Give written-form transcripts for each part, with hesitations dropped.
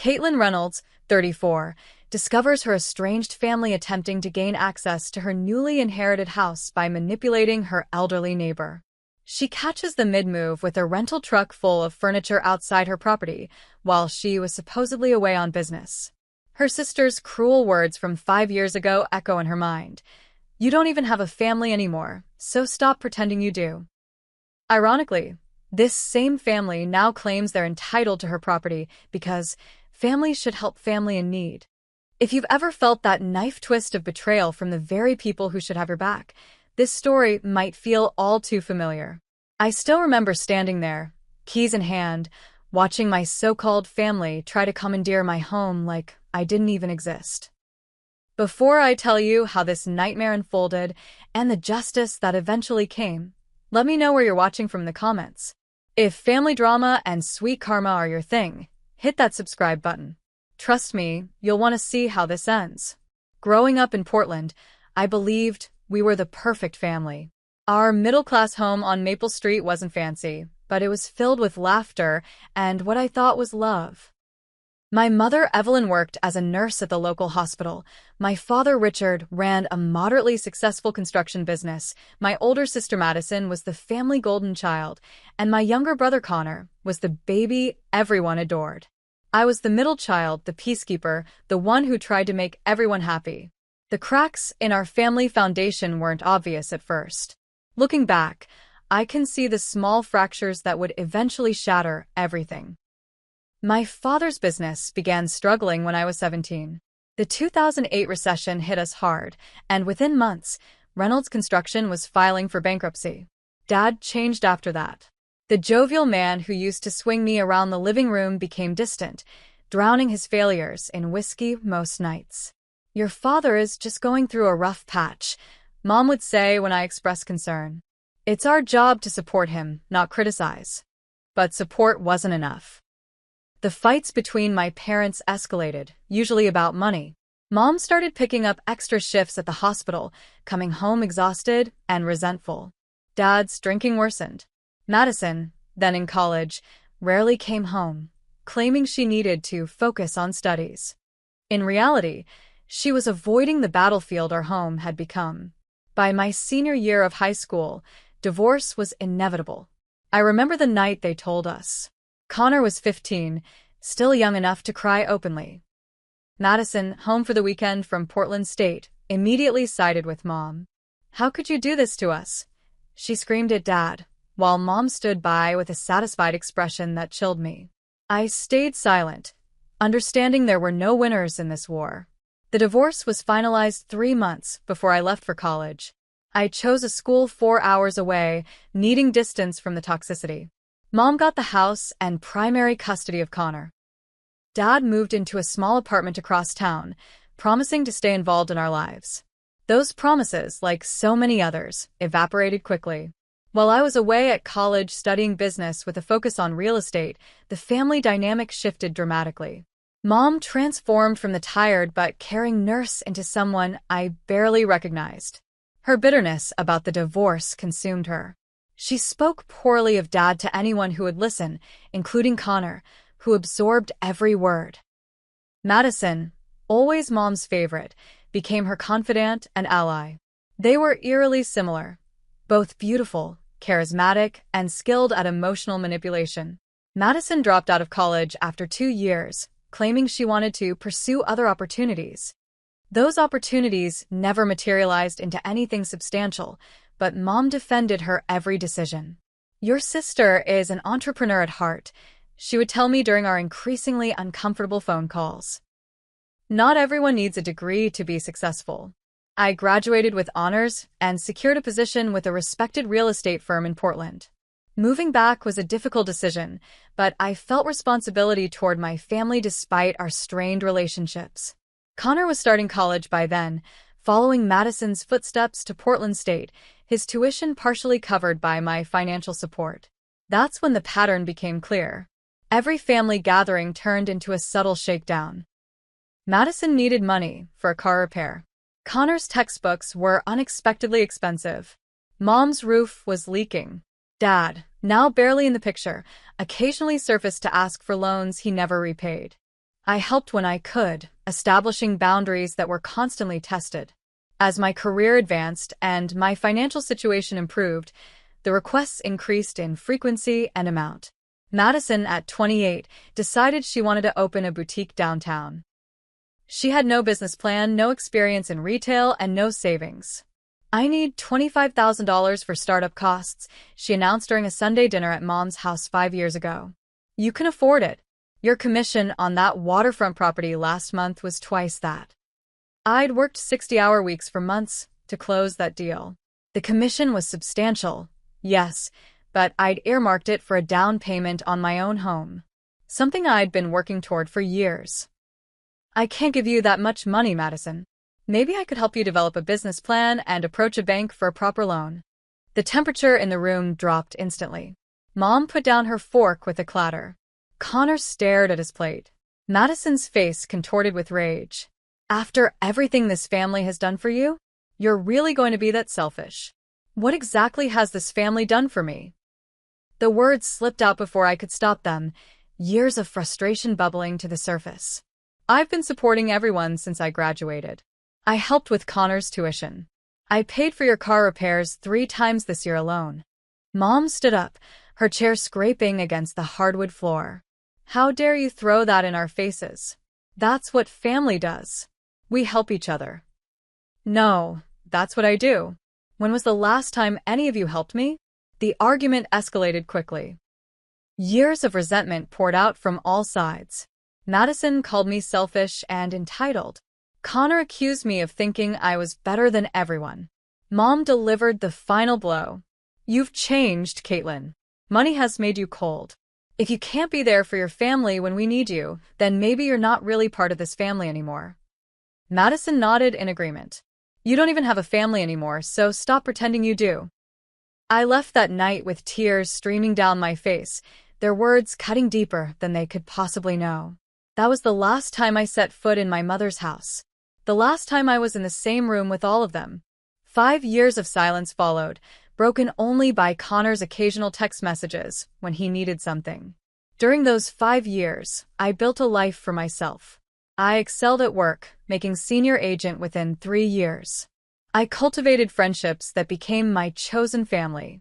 Caitlin Reynolds, 34, discovers her estranged family attempting to gain access to her newly inherited house by manipulating her elderly neighbor. She catches the mid-move with a rental truck full of furniture outside her property, while she was supposedly away on business. Her sister's cruel words from 5 years ago echo in her mind. "You don't even have a family anymore, so stop pretending you do." Ironically, this same family now claims they're entitled to her property because families should help family in need. If you've ever felt that knife twist of betrayal from the very people who should have your back, this story might feel all too familiar. I still remember standing there, keys in hand, watching my so-called family try to commandeer my home like I didn't even exist. Before I tell you how this nightmare unfolded and the justice that eventually came, let me know where you're watching from in the comments. If family drama and sweet karma are your thing, hit that subscribe button. Trust me, you'll want to see how this ends. Growing up in Portland, I believed we were the perfect family. Our middle-class home on Maple Street wasn't fancy, but it was filled with laughter and what I thought was love. My mother, Evelyn, worked as a nurse at the local hospital. My father, Richard, ran a moderately successful construction business. My older sister, Madison, was the family golden child, and my younger brother, Connor, was the baby everyone adored. I was the middle child, the peacekeeper, the one who tried to make everyone happy. The cracks in our family foundation weren't obvious at first. Looking back, I can see the small fractures that would eventually shatter everything. My father's business began struggling when I was 17. The 2008 recession hit us hard, and within months, Reynolds Construction was filing for bankruptcy. Dad changed after that. The jovial man who used to swing me around the living room became distant, drowning his failures in whiskey most nights. "Your father is just going through a rough patch," Mom would say when I expressed concern. "It's our job to support him, not criticize." But support wasn't enough. The fights between my parents escalated, usually about money. Mom started picking up extra shifts at the hospital, coming home exhausted and resentful. Dad's drinking worsened. Madison, then in college, rarely came home, claiming she needed to focus on studies. In reality, she was avoiding the battlefield our home had become. By my senior year of high school, divorce was inevitable. I remember the night they told us. Connor was 15, still young enough to cry openly. Madison, home for the weekend from Portland State, immediately sided with Mom. "How could you do this to us?" she screamed at Dad, while Mom stood by with a satisfied expression that chilled me. I stayed silent, understanding there were no winners in this war. The divorce was finalized 3 months before I left for college. I chose a school 4 hours away, needing distance from the toxicity. Mom got the house and primary custody of Connor. Dad moved into a small apartment across town, promising to stay involved in our lives. Those promises, like so many others, evaporated quickly. While I was away at college studying business with a focus on real estate, the family dynamic shifted dramatically. Mom transformed from the tired but caring nurse into someone I barely recognized. Her bitterness about the divorce consumed her. She spoke poorly of Dad to anyone who would listen, including Connor, who absorbed every word. Madison, always Mom's favorite, became her confidant and ally. They were eerily similar, both beautiful, charismatic, and skilled at emotional manipulation. Madison dropped out of college after 2 years, claiming she wanted to pursue other opportunities. Those opportunities never materialized into anything substantial, but Mom defended her every decision. "Your sister is an entrepreneur at heart," she would tell me during our increasingly uncomfortable phone calls. Not everyone needs a degree to be successful. I graduated with honors and secured a position with a respected real estate firm in Portland. Moving back was a difficult decision, but I felt responsibility toward my family despite our strained relationships. Connor was starting college by then, following Madison's footsteps to Portland State, his tuition partially covered by my financial support. That's when the pattern became clear. Every family gathering turned into a subtle shakedown. Madison needed money for a car repair. Connor's textbooks were unexpectedly expensive. Mom's roof was leaking. Dad, now barely in the picture, occasionally surfaced to ask for loans he never repaid. I helped when I could, establishing boundaries that were constantly tested. As my career advanced and my financial situation improved, the requests increased in frequency and amount. Madison, at 28, decided she wanted to open a boutique downtown. She had no business plan, no experience in retail, and no savings. "I need $25,000 for startup costs," she announced during a Sunday dinner at Mom's house 5 years ago. "You can afford it. Your commission on that waterfront property last month was twice that." I'd worked 60-hour weeks for months to close that deal. The commission was substantial, yes, but I'd earmarked it for a down payment on my own home, something I'd been working toward for years. "I can't give you that much money, Madison. Maybe I could help you develop a business plan and approach a bank for a proper loan." The temperature in the room dropped instantly. Mom put down her fork with a clatter. Connor stared at his plate. Madison's face contorted with rage. "After everything this family has done for you? You're really going to be that selfish? What exactly has this family done for me?" The words slipped out before I could stop them, years of frustration bubbling to the surface. "I've been supporting everyone since I graduated. I helped with Connor's tuition. I paid for your car repairs 3 times this year alone." Mom stood up, her chair scraping against the hardwood floor. "How dare you throw that in our faces? That's what family does. We help each other." "No, that's what I do. When was the last time any of you helped me?" The argument escalated quickly. Years of resentment poured out from all sides. Madison called me selfish and entitled. Connor accused me of thinking I was better than everyone. Mom delivered the final blow. "You've changed, Caitlin. Money has made you cold. If you can't be there for your family when we need you, then maybe you're not really part of this family anymore." Madison nodded in agreement. "You don't even have a family anymore, so stop pretending you do." I left that night with tears streaming down my face, their words cutting deeper than they could possibly know. That was the last time I set foot in my mother's house. The last time I was in the same room with all of them. 5 years of silence followed, broken only by Connor's occasional text messages when he needed something. During those 5 years, I built a life for myself. I excelled at work, making senior agent within 3 years. I cultivated friendships that became my chosen family.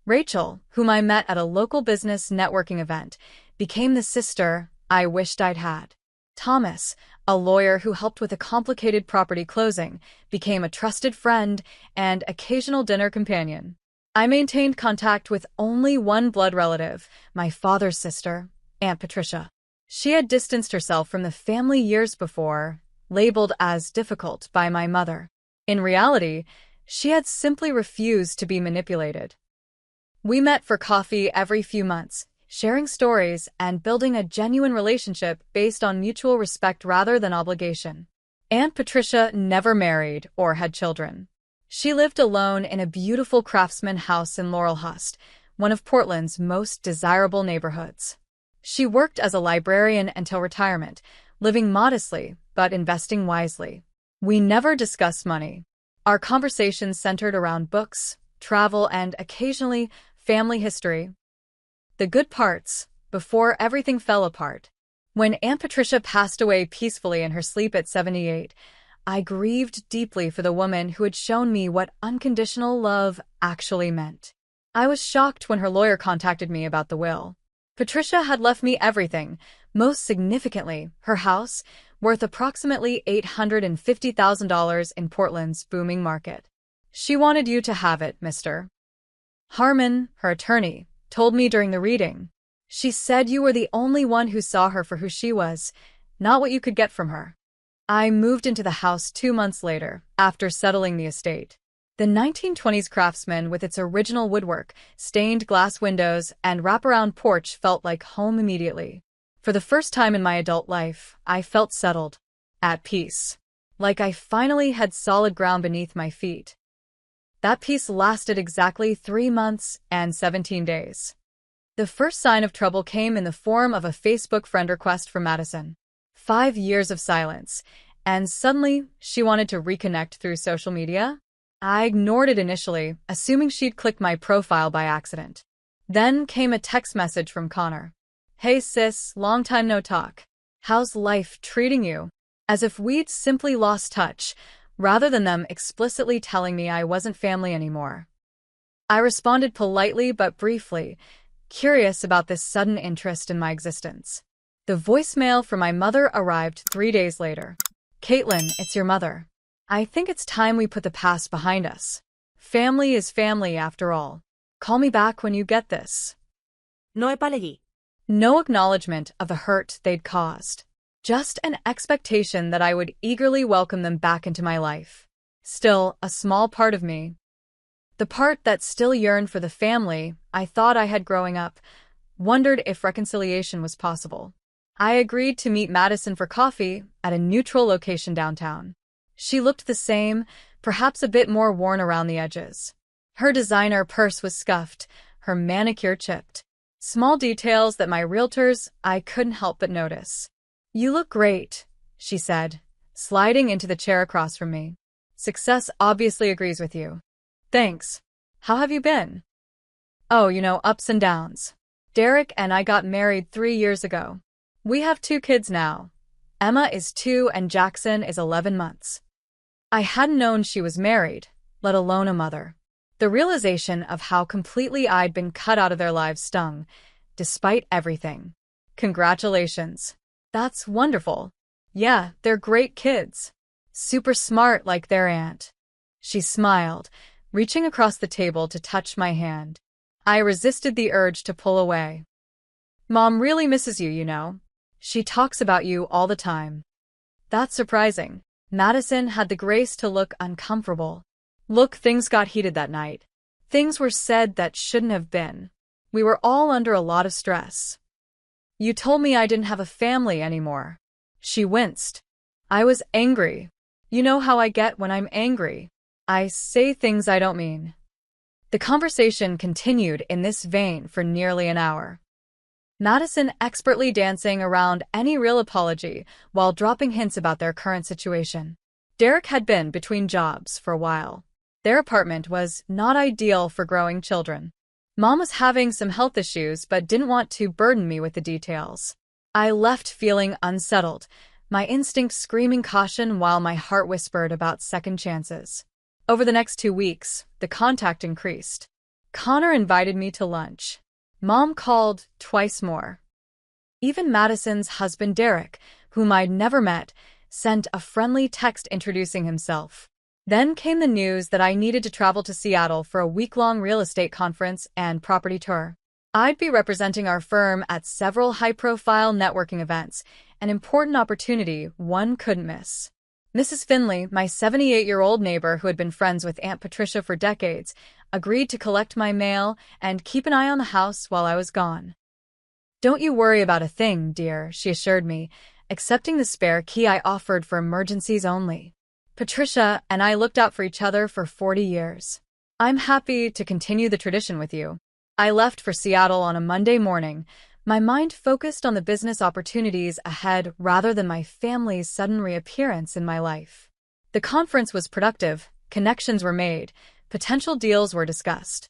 Rachel, whom I met at a local business networking event, became the sister I wished I'd had. Thomas, a lawyer who helped with a complicated property closing, became a trusted friend and occasional dinner companion. I maintained contact with only one blood relative, my father's sister, Aunt Patricia. She had distanced herself from the family years before, labeled as difficult by my mother. In reality, she had simply refused to be manipulated. We met for coffee every few months, sharing stories and building a genuine relationship based on mutual respect rather than obligation. Aunt Patricia never married or had children. She lived alone in a beautiful craftsman house in Laurelhurst, one of Portland's most desirable neighborhoods. She worked as a librarian until retirement, living modestly but investing wisely. We never discussed money. Our conversations centered around books, travel, and occasionally family history. The good parts, before everything fell apart. When Aunt Patricia passed away peacefully in her sleep at 78, I grieved deeply for the woman who had shown me what unconditional love actually meant. I was shocked when her lawyer contacted me about the will. Patricia had left me everything, most significantly, her house, worth approximately $850,000 in Portland's booming market. "She wanted you to have it, Mr. Harmon," her attorney, told me during the reading. "She said you were the only one who saw her for who she was, not what you could get from her." I moved into the house 2 months later, after settling the estate. The 1920s craftsman with its original woodwork, stained glass windows, and wraparound porch felt like home immediately. For the first time in my adult life, I felt settled, at peace, like I finally had solid ground beneath my feet. That peace lasted exactly 3 months and 17 days. The first sign of trouble came in the form of a Facebook friend request from Madison. 5 years of silence, and suddenly she wanted to reconnect through social media? I ignored it initially, assuming she'd clicked my profile by accident. Then came a text message from Connor. "Hey sis, long time no talk. How's life treating you? As if we'd simply lost touch, rather than them explicitly telling me I wasn't family anymore. I responded politely but briefly, curious about this sudden interest in my existence. The voicemail from my mother arrived 3 days later. "Caitlin, it's your mother. I think it's time we put the past behind us. Family is family after all. Call me back when you get this." No epalegi. No acknowledgement of the hurt they'd caused. Just an expectation that I would eagerly welcome them back into my life. Still, a small part of me, the part that still yearned for the family I thought I had growing up, wondered if reconciliation was possible. I agreed to meet Madison for coffee at a neutral location downtown. She looked the same, perhaps a bit more worn around the edges. Her designer purse was scuffed, her manicure chipped. Small details that my realtors I couldn't help but notice. "You look great," she said, sliding into the chair across from me. "Success obviously agrees with you." "Thanks. How have you been?" "Oh, ups and downs. Derek and I got married 3 years ago. We have 2 kids now. Emma is 2 and Jackson is 11 months. I hadn't known she was married, let alone a mother. The realization of how completely I'd been cut out of their lives stung, despite everything. "Congratulations. That's wonderful. Yeah, they're great kids. Super smart like their aunt." She smiled, reaching across the table to touch my hand. I resisted the urge to pull away. "Mom really misses you. She talks about you all the time." "That's surprising." Madison had the grace to look uncomfortable. "Look, things got heated that night. Things were said that shouldn't have been. We were all under a lot of stress. You told me I didn't have a family anymore." She winced. I was angry. You know how I get when I'm angry. I say things I don't mean. The conversation continued in this vein for nearly an hour. Madison expertly dancing around any real apology while dropping hints about their current situation. Derek had been between jobs for a while. Their apartment was not ideal for growing children. Mom was having some health issues but didn't want to burden me with the details. I left feeling unsettled, my instinct screaming caution while my heart whispered about second chances. Over the next 2 weeks, the contact increased. Connor invited me to lunch. Mom called twice more. Even Madison's husband Derek, whom I'd never met, sent a friendly text introducing himself. Then came the news that I needed to travel to Seattle for a week-long real estate conference and property tour. I'd be representing our firm at several high-profile networking events, an important opportunity one couldn't miss. Mrs. Finley, my 78-year-old neighbor who had been friends with Aunt Patricia for decades, agreed to collect my mail and keep an eye on the house while I was gone. "Don't you worry about a thing, dear," she assured me, accepting the spare key I offered for emergencies only. "Patricia and I looked out for each other for 40 years. I'm happy to continue the tradition with you." I left for Seattle on a Monday morning, my mind focused on the business opportunities ahead rather than my family's sudden reappearance in my life. The conference was productive, connections were made, potential deals were discussed.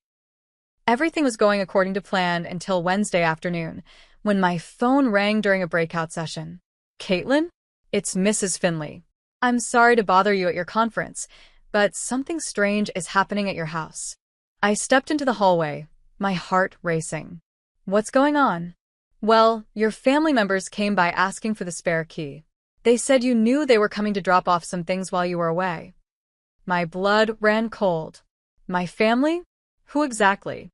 Everything was going according to plan until Wednesday afternoon, when my phone rang during a breakout session. "Caitlin? It's Mrs. Finley. I'm sorry to bother you at your conference, but something strange is happening at your house." I stepped into the hallway, my heart racing. "What's going on?" "Well, your family members came by asking for the spare key. They said you knew they were coming to drop off some things while you were away." My blood ran cold. "My family? Who exactly?"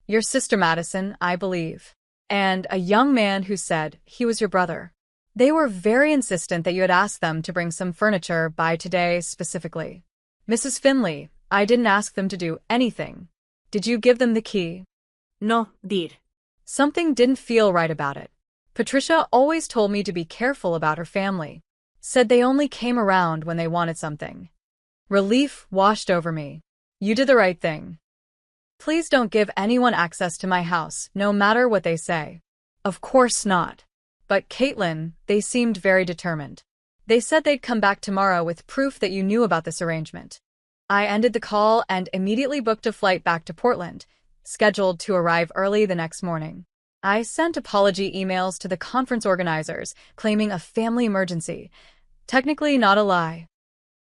"Your sister Madison, I believe. And a young man who said he was your brother. They were very insistent that you had asked them to bring some furniture by today specifically." "Mrs. Finley, I didn't ask them to do anything. Did you give them the key?" No, dear. Something didn't feel right about it. Patricia always told me to be careful about her family. Said they only came around when they wanted something. Relief washed over me. "You did the right thing. Please don't give anyone access to my house, no matter what they say." "Of course not." "But Caitlin," they seemed very determined. "They said they'd come back tomorrow with proof that you knew about this arrangement." I ended the call and immediately booked a flight back to Portland, scheduled to arrive early the next morning. I sent apology emails to the conference organizers, claiming a family emergency. Technically not a lie.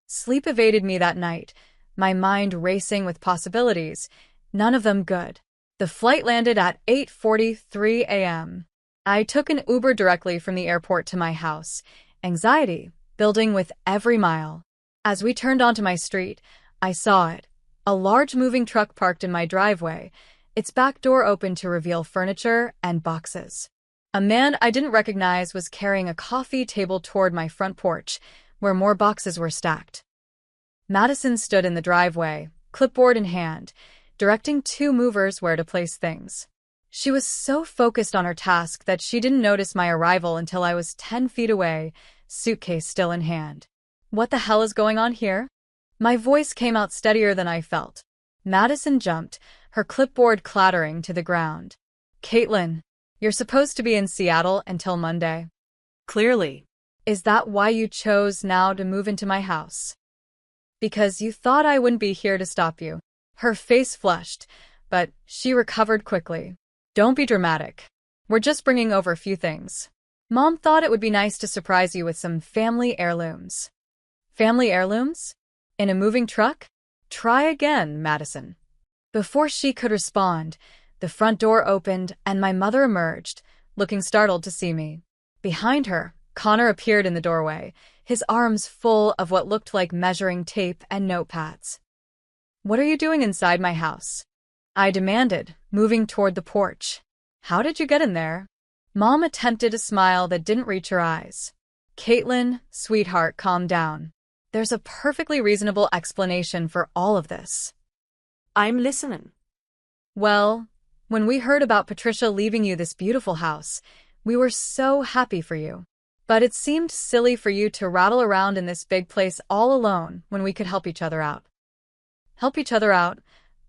Sleep evaded me that night, my mind racing with possibilities, none of them good. The flight landed at 8:43 a.m. I took an Uber directly from the airport to my house, anxiety building with every mile. As we turned onto my street, I saw it, a large moving truck parked in my driveway, its back door open to reveal furniture and boxes. A man I didn't recognize was carrying a coffee table toward my front porch, where more boxes were stacked. Madison stood in the driveway, clipboard in hand, directing two movers where to place things. She was so focused on her task that she didn't notice my arrival until I was 10 feet away, suitcase still in hand. What the hell is going on here? My voice came out steadier than I felt. Madison jumped, her clipboard clattering to the ground. Caitlin, you're supposed to be in Seattle until Monday. Clearly. Is that why you chose now to move into my house? Because you thought I wouldn't be here to stop you. Her face flushed, but she recovered quickly. Don't be dramatic. We're just bringing over a few things. Mom thought it would be nice to surprise you with some family heirlooms. Family heirlooms? In a moving truck? Try again, Madison. Before she could respond, the front door opened and my mother emerged, looking startled to see me. Behind her, Connor appeared in the doorway, his arms full of what looked like measuring tape and notepads. What are you doing inside my house? I demanded, moving toward the porch. How did you get in there? Mom attempted a smile that didn't reach her eyes. Caitlin, sweetheart, calm down. There's a perfectly reasonable explanation for all of this. I'm listening. Well, when we heard about Patricia leaving you this beautiful house, we were so happy for you. But it seemed silly for you to rattle around in this big place all alone when we could help each other out. Help each other out,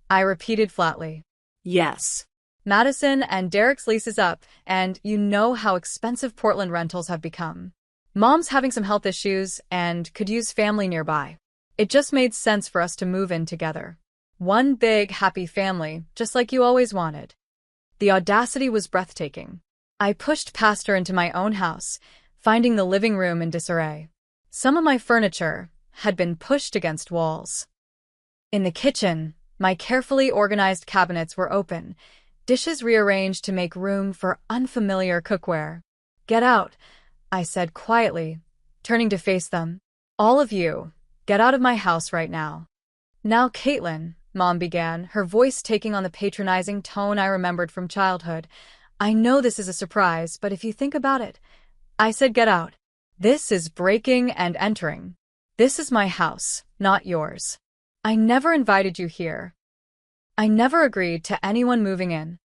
I repeated flatly. Yes. Madison and Derek's lease is up, and you know how expensive Portland rentals have become. Mom's having some health issues and could use family nearby. It just made sense for us to move in together. One big, happy family, just like you always wanted. The audacity was breathtaking. I pushed past her into my own house, finding the living room in disarray. Some of my furniture had been pushed against walls. In the kitchen, my carefully organized cabinets were open, dishes rearranged to make room for unfamiliar cookware. Get out, I said quietly, turning to face them. All of you, get out of my house right now. Now, Caitlin, Mom began, her voice taking on the patronizing tone I remembered from childhood. I know this is a surprise, but if you think about it, I said get out. This is breaking and entering. This is my house, not yours. I never invited you here. I never agreed to anyone moving in.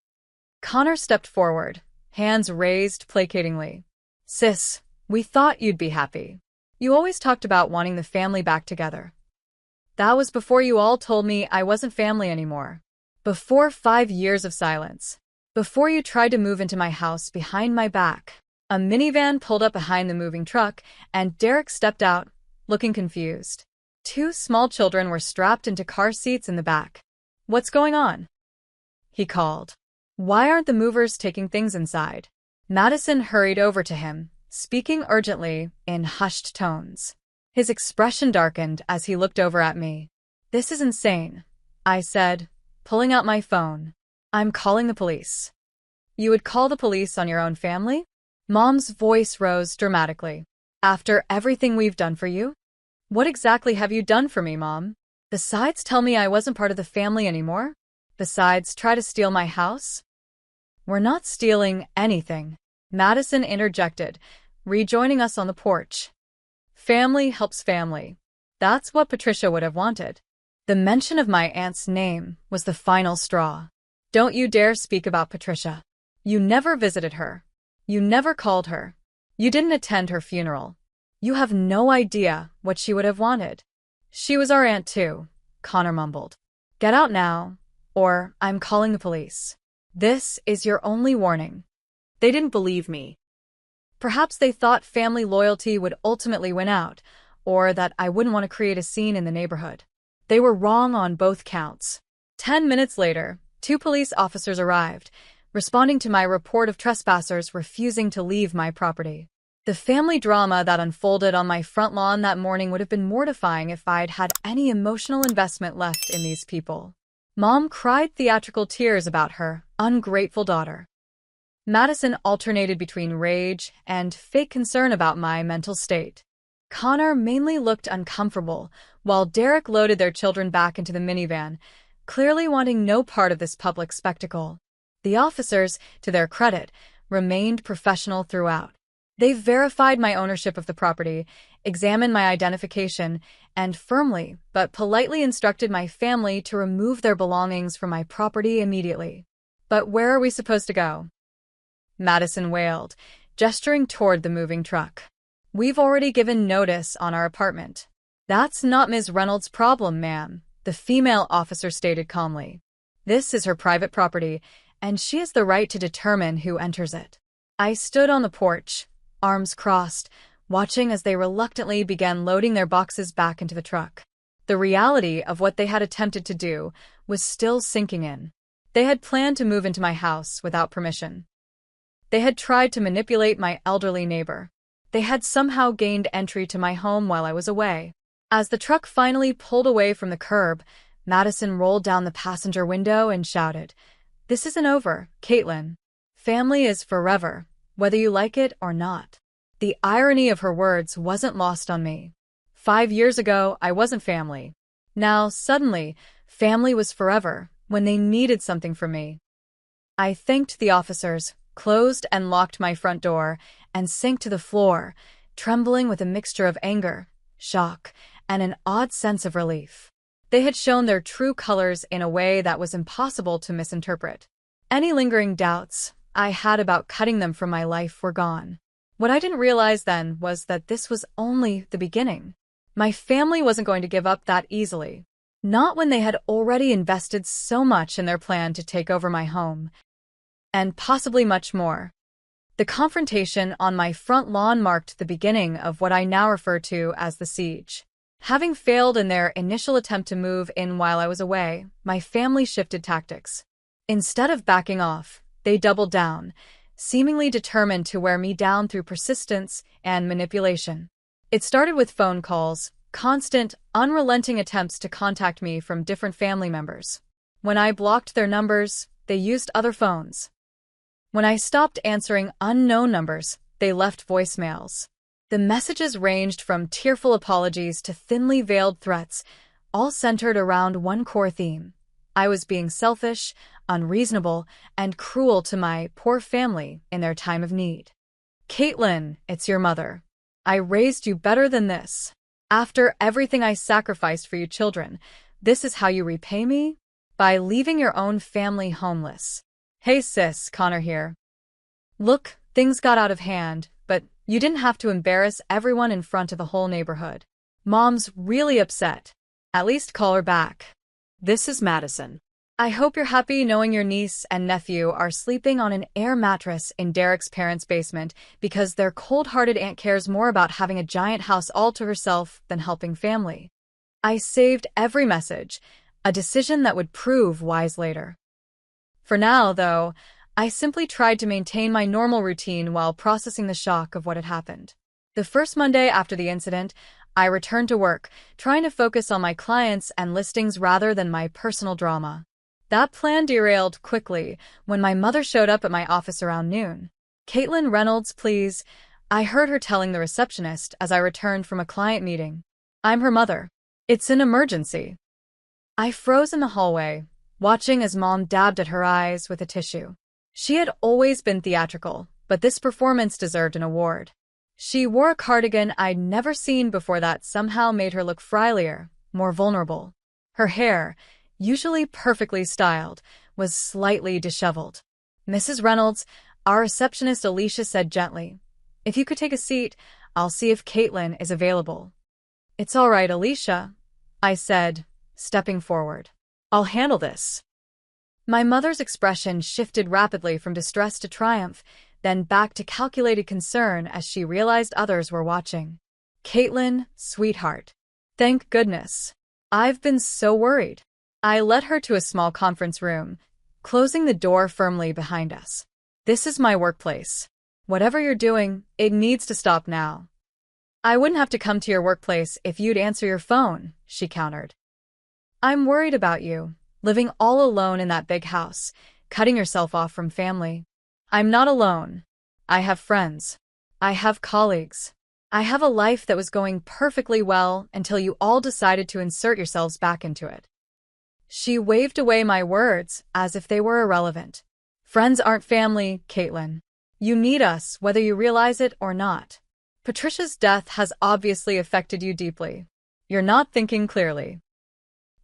Connor stepped forward, hands raised placatingly. Sis, we thought you'd be happy. You always talked about wanting the family back together. That was before you all told me I wasn't family anymore. Before 5 years of silence. Before you tried to move into my house behind my back. A minivan pulled up behind the moving truck, and Derek stepped out, looking confused. 2 small children were strapped into car seats in the back. What's going on? He called. Why aren't the movers taking things inside? Madison hurried over to him, speaking urgently in hushed tones. His expression darkened as he looked over at me. This is insane, I said, pulling out my phone. I'm calling the police. You would call the police on your own family? Mom's voice rose dramatically. After everything we've done for you? What exactly have you done for me, Mom? Besides tell me I wasn't part of the family anymore? Besides try to steal my house? We're not stealing anything, Madison interjected, rejoining us on the porch. Family helps family. That's what Patricia would have wanted. The mention of my aunt's name was the final straw. Don't you dare speak about Patricia. You never visited her. You never called her. You didn't attend her funeral. You have no idea what she would have wanted. She was our aunt too, Connor mumbled. Get out now, or I'm calling the police. This is your only warning. They didn't believe me. Perhaps they thought family loyalty would ultimately win out, or that I wouldn't want to create a scene in the neighborhood. They were wrong on both counts. 10 minutes later, 2 police officers arrived, responding to my report of trespassers refusing to leave my property. The family drama that unfolded on my front lawn that morning would have been mortifying if I'd had any emotional investment left in these people. Mom cried theatrical tears about her ungrateful daughter. Madison alternated between rage and fake concern about my mental state. Connor mainly looked uncomfortable, while Derek loaded their children back into the minivan, clearly wanting no part of this public spectacle. The officers, to their credit, remained professional throughout. They verified my ownership of the property, examined my identification, and firmly but politely instructed my family to remove their belongings from my property immediately. "But where are we supposed to go?" Madison wailed, gesturing toward the moving truck. "We've already given notice on our apartment." "That's not Ms. Reynolds' problem, ma'am," the female officer stated calmly. "This is her private property, and she has the right to determine who enters it." I stood on the porch, arms crossed, watching as they reluctantly began loading their boxes back into the truck. The reality of what they had attempted to do was still sinking in. They had planned to move into my house without permission. They had tried to manipulate my elderly neighbor. They had somehow gained entry to my home while I was away. As the truck finally pulled away from the curb, Madison rolled down the passenger window and shouted, "This isn't over, Caitlin. Family is forever, whether you like it or not." The irony of her words wasn't lost on me. 5 years ago, I wasn't family. Now, suddenly, family was forever when they needed something from me. I thanked the officers, closed and locked my front door, and sank to the floor, trembling with a mixture of anger, shock, and an odd sense of relief. They had shown their true colors in a way that was impossible to misinterpret. Any lingering doubts I had about cutting them from my life were gone. What I didn't realize then was that this was only the beginning. My family wasn't going to give up that easily. Not when they had already invested so much in their plan to take over my home. And possibly much more. The confrontation on my front lawn marked the beginning of what I now refer to as the siege. Having failed in their initial attempt to move in while I was away, my family shifted tactics. Instead of backing off, they doubled down, seemingly determined to wear me down through persistence and manipulation. It started with phone calls, constant, unrelenting attempts to contact me from different family members. When I blocked their numbers, they used other phones. When I stopped answering unknown numbers, they left voicemails. The messages ranged from tearful apologies to thinly veiled threats, all centered around one core theme. I was being selfish, unreasonable, and cruel to my poor family in their time of need. "Caitlin, it's your mother. I raised you better than this. After everything I sacrificed for you children, this is how you repay me? By leaving your own family homeless. Hey sis, Connor here. Look, things got out of hand, but you didn't have to embarrass everyone in front of the whole neighborhood. Mom's really upset. At least call her back." This is Madison. "I hope you're happy knowing your niece and nephew are sleeping on an air mattress in Derek's parents' basement because their cold-hearted aunt cares more about having a giant house all to herself than helping family." I saved every message, a decision that would prove wise later. For now, though, I simply tried to maintain my normal routine while processing the shock of what had happened. The first Monday after the incident, I returned to work, trying to focus on my clients and listings rather than my personal drama. That plan derailed quickly when my mother showed up at my office around noon. "Caitlin Reynolds, please," I heard her telling the receptionist as I returned from a client meeting. "I'm her mother. It's an emergency." I froze in the hallway, watching as Mom dabbed at her eyes with a tissue. She had always been theatrical, but this performance deserved an award. She wore a cardigan I'd never seen before that somehow made her look frilier, more vulnerable. Her hair, usually perfectly styled, was slightly disheveled. "Mrs. Reynolds," our receptionist Alicia said gently, "if you could take a seat, I'll see if Caitlin is available." "It's all right, Alicia," I said, stepping forward. "I'll handle this." My mother's expression shifted rapidly from distress to triumph, then back to calculated concern as she realized others were watching. "Caitlin, sweetheart. Thank goodness. I've been so worried." I led her to a small conference room, closing the door firmly behind us. This is my workplace. Whatever you're doing, it needs to stop now. I wouldn't have to come to your workplace if you'd answer your phone, she countered. I'm worried about you, living all alone in that big house, cutting yourself off from family. I'm not alone. I have friends. I have colleagues. I have a life that was going perfectly well until you all decided to insert yourselves back into it. She waved away my words as if they were irrelevant. Friends aren't family, Caitlin. You need us, whether you realize it or not. Patricia's death has obviously affected you deeply. You're not thinking clearly.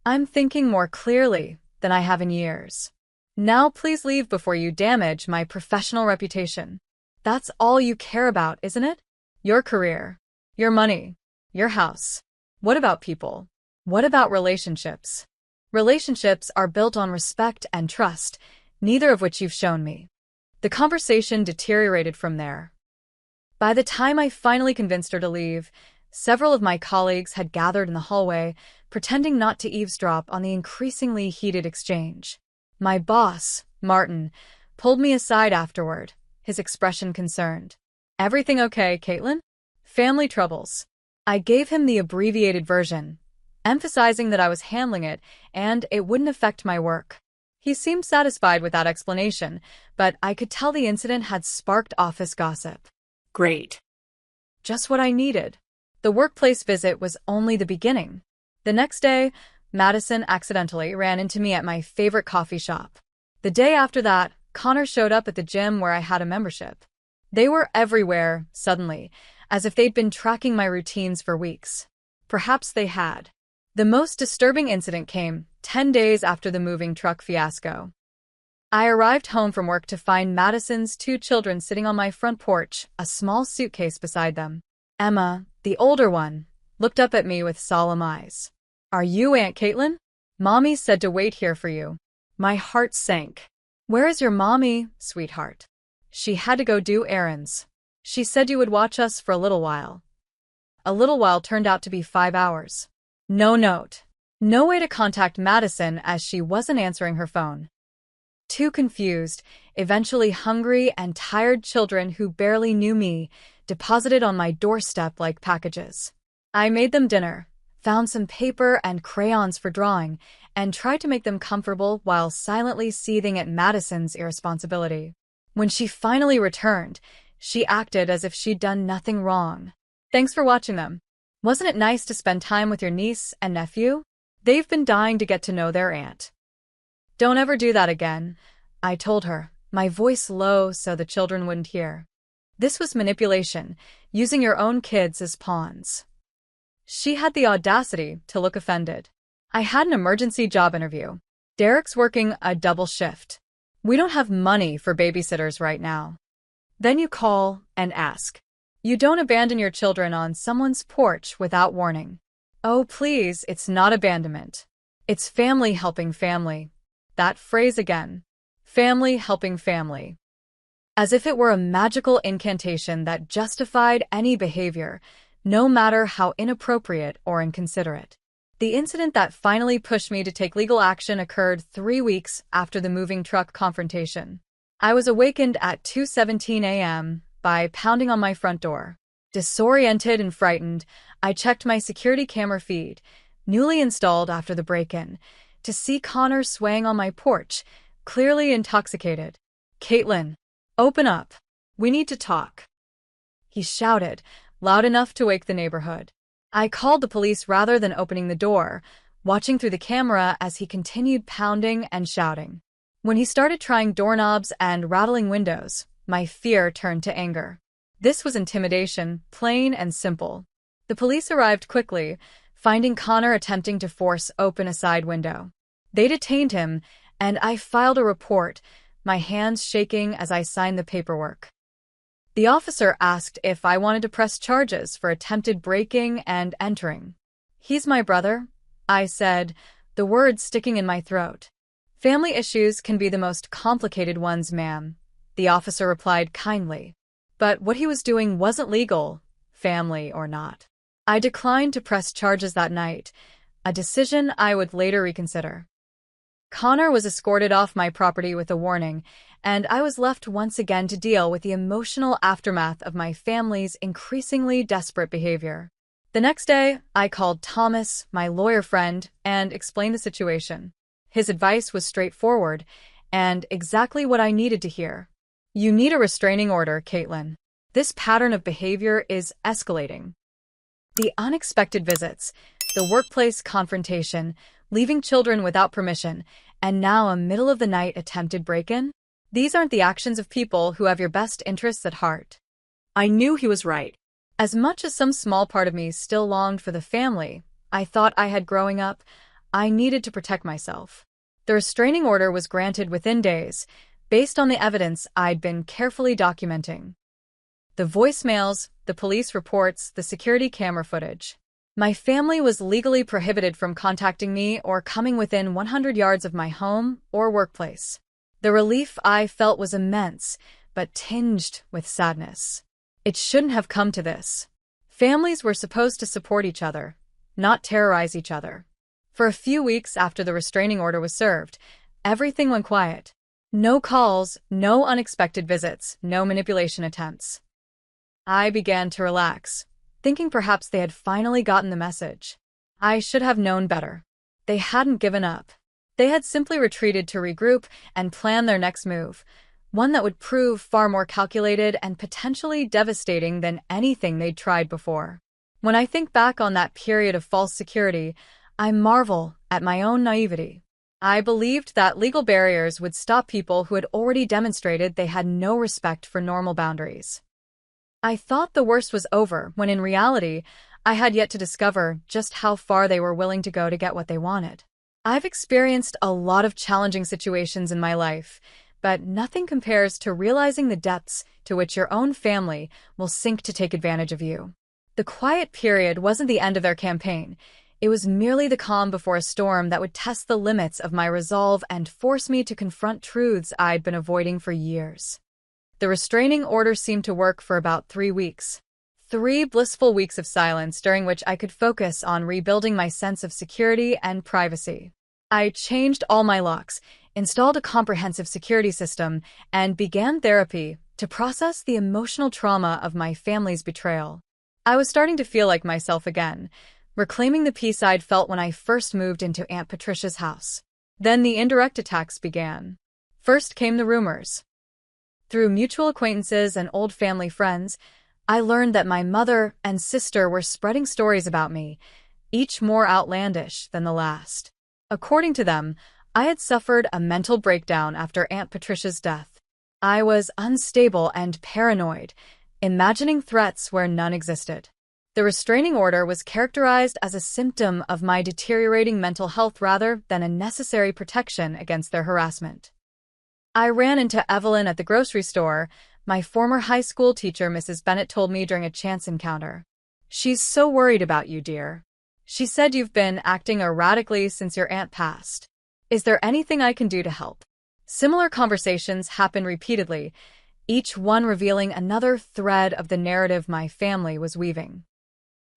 I'm thinking more clearly than I have in years. Now please leave before you damage my professional reputation. That's all you care about, isn't it? Your career, your money, your house. What about people? What about relationships? Relationships are built on respect and trust, neither of which you've shown me. The conversation deteriorated from there. By the time I finally convinced her to leave, several of my colleagues had gathered in the hallway, pretending not to eavesdrop on the increasingly heated exchange. My boss, Martin, pulled me aside afterward, his expression concerned. Everything okay, Caitlin? Family troubles. I gave him the abbreviated version, emphasizing that I was handling it and it wouldn't affect my work. He seemed satisfied with that explanation, but I could tell the incident had sparked office gossip. Great. Just what I needed. The workplace visit was only the beginning. The next day, Madison accidentally ran into me at my favorite coffee shop. The day after that, Connor showed up at the gym where I had a membership. They were everywhere, suddenly, as if they'd been tracking my routines for weeks. Perhaps they had. The most disturbing incident came 10 days after the moving truck fiasco. I arrived home from work to find Madison's 2 children sitting on my front porch, a small suitcase beside them. Emma, the older one, looked up at me with solemn eyes. Are you Aunt Caitlin? Mommy said to wait here for you. My heart sank. Where is your mommy, sweetheart? She had to go do errands. She said you would watch us for a little while. A little while turned out to be 5 hours. No note. No way to contact Madison as she wasn't answering her phone. 2 confused, eventually hungry and tired children who barely knew me deposited on my doorstep like packages. I made them dinner, found some paper and crayons for drawing, and tried to make them comfortable while silently seething at Madison's irresponsibility. When she finally returned, she acted as if she'd done nothing wrong. Thanks for watching them. Wasn't it nice to spend time with your niece and nephew? They've been dying to get to know their aunt. Don't ever do that again, I told her, my voice low so the children wouldn't hear. This was manipulation, using your own kids as pawns. She had the audacity to look offended. I had an emergency job interview. Derek's working a double shift. We don't have money for babysitters right now. Then you call and ask. You don't abandon your children on someone's porch without warning. Oh, please, it's not abandonment. It's family helping family. That phrase again. Family helping family. As if it were a magical incantation that justified any behavior, no matter how inappropriate or inconsiderate. The incident that finally pushed me to take legal action occurred 3 weeks after the moving truck confrontation. I was awakened at 2:17 a.m. by pounding on my front door. Disoriented and frightened, I checked my security camera feed, newly installed after the break-in, to see Connor swaying on my porch, clearly intoxicated. Caitlin, open up. We need to talk. He shouted, loud enough to wake the neighborhood. I called the police rather than opening the door, watching through the camera as he continued pounding and shouting. When he started trying doorknobs and rattling windows, my fear turned to anger. This was intimidation, plain and simple. The police arrived quickly, finding Connor attempting to force open a side window. They detained him, and I filed a report, my hands shaking as I signed the paperwork. The officer asked if I wanted to press charges for attempted breaking and entering. He's my brother, I said, the words sticking in my throat. Family issues can be the most complicated ones, ma'am, the officer replied kindly. But what he was doing wasn't legal, family or not. I declined to press charges that night, a decision I would later reconsider. Connor was escorted off my property with a warning, and I was left once again to deal with the emotional aftermath of my family's increasingly desperate behavior. The next day, I called Thomas, my lawyer friend, and explained the situation. His advice was straightforward and exactly what I needed to hear. You need a restraining order, Caitlin. This pattern of behavior is escalating. The unexpected visits, the workplace confrontation, leaving children without permission, and now a middle-of-the-night attempted break-in? These aren't the actions of people who have your best interests at heart. I knew he was right. As much as some small part of me still longed for the family I thought I had growing up, I needed to protect myself. The restraining order was granted within days, based on the evidence I'd been carefully documenting. The voicemails, the police reports, the security camera footage. My family was legally prohibited from contacting me or coming within 100 yards of my home or workplace. The relief I felt was immense, but tinged with sadness. It shouldn't have come to this. Families were supposed to support each other, not terrorize each other. For a few weeks after the restraining order was served, everything went quiet. No calls, no unexpected visits, no manipulation attempts. I began to relax, thinking perhaps they had finally gotten the message. I should have known better. They hadn't given up. They had simply retreated to regroup and plan their next move, one that would prove far more calculated and potentially devastating than anything they'd tried before. When I think back on that period of false security, I marvel at my own naivety. I believed that legal barriers would stop people who had already demonstrated they had no respect for normal boundaries. I thought the worst was over, when in reality, I had yet to discover just how far they were willing to go to get what they wanted. I've experienced a lot of challenging situations in my life, but nothing compares to realizing the depths to which your own family will sink to take advantage of you. The quiet period wasn't the end of their campaign. It was merely the calm before a storm that would test the limits of my resolve and force me to confront truths I'd been avoiding for years. The restraining order seemed to work for about 3 weeks. 3 blissful weeks of silence during which I could focus on rebuilding my sense of security and privacy. I changed all my locks, installed a comprehensive security system, and began therapy to process the emotional trauma of my family's betrayal. I was starting to feel like myself again, reclaiming the peace I'd felt when I first moved into Aunt Patricia's house. Then the indirect attacks began. First came the rumors. Through mutual acquaintances and old family friends, I learned that my mother and sister were spreading stories about me, each more outlandish than the last. According to them, I had suffered a mental breakdown after Aunt Patricia's death. I was unstable and paranoid, imagining threats where none existed. The restraining order was characterized as a symptom of my deteriorating mental health rather than a necessary protection against their harassment. I ran into Evelyn at the grocery store, my former high school teacher Mrs. Bennett told me during a chance encounter. "She's so worried about you, dear. She said you've been acting erratically since your aunt passed. Is there anything I can do to help?" Similar conversations happened repeatedly, each one revealing another thread of the narrative my family was weaving.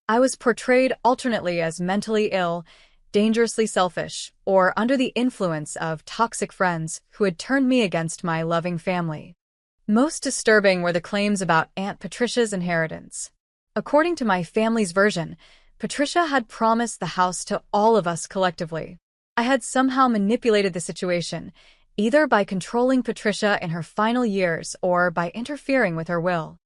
I was portrayed alternately as mentally ill, dangerously selfish, or under the influence of toxic friends who had turned me against my loving family. Most disturbing were the claims about Aunt Patricia's inheritance. According to my family's version, Patricia had promised the house to all of us collectively. I had somehow manipulated the situation, either by controlling Patricia in her final years or by interfering with her will.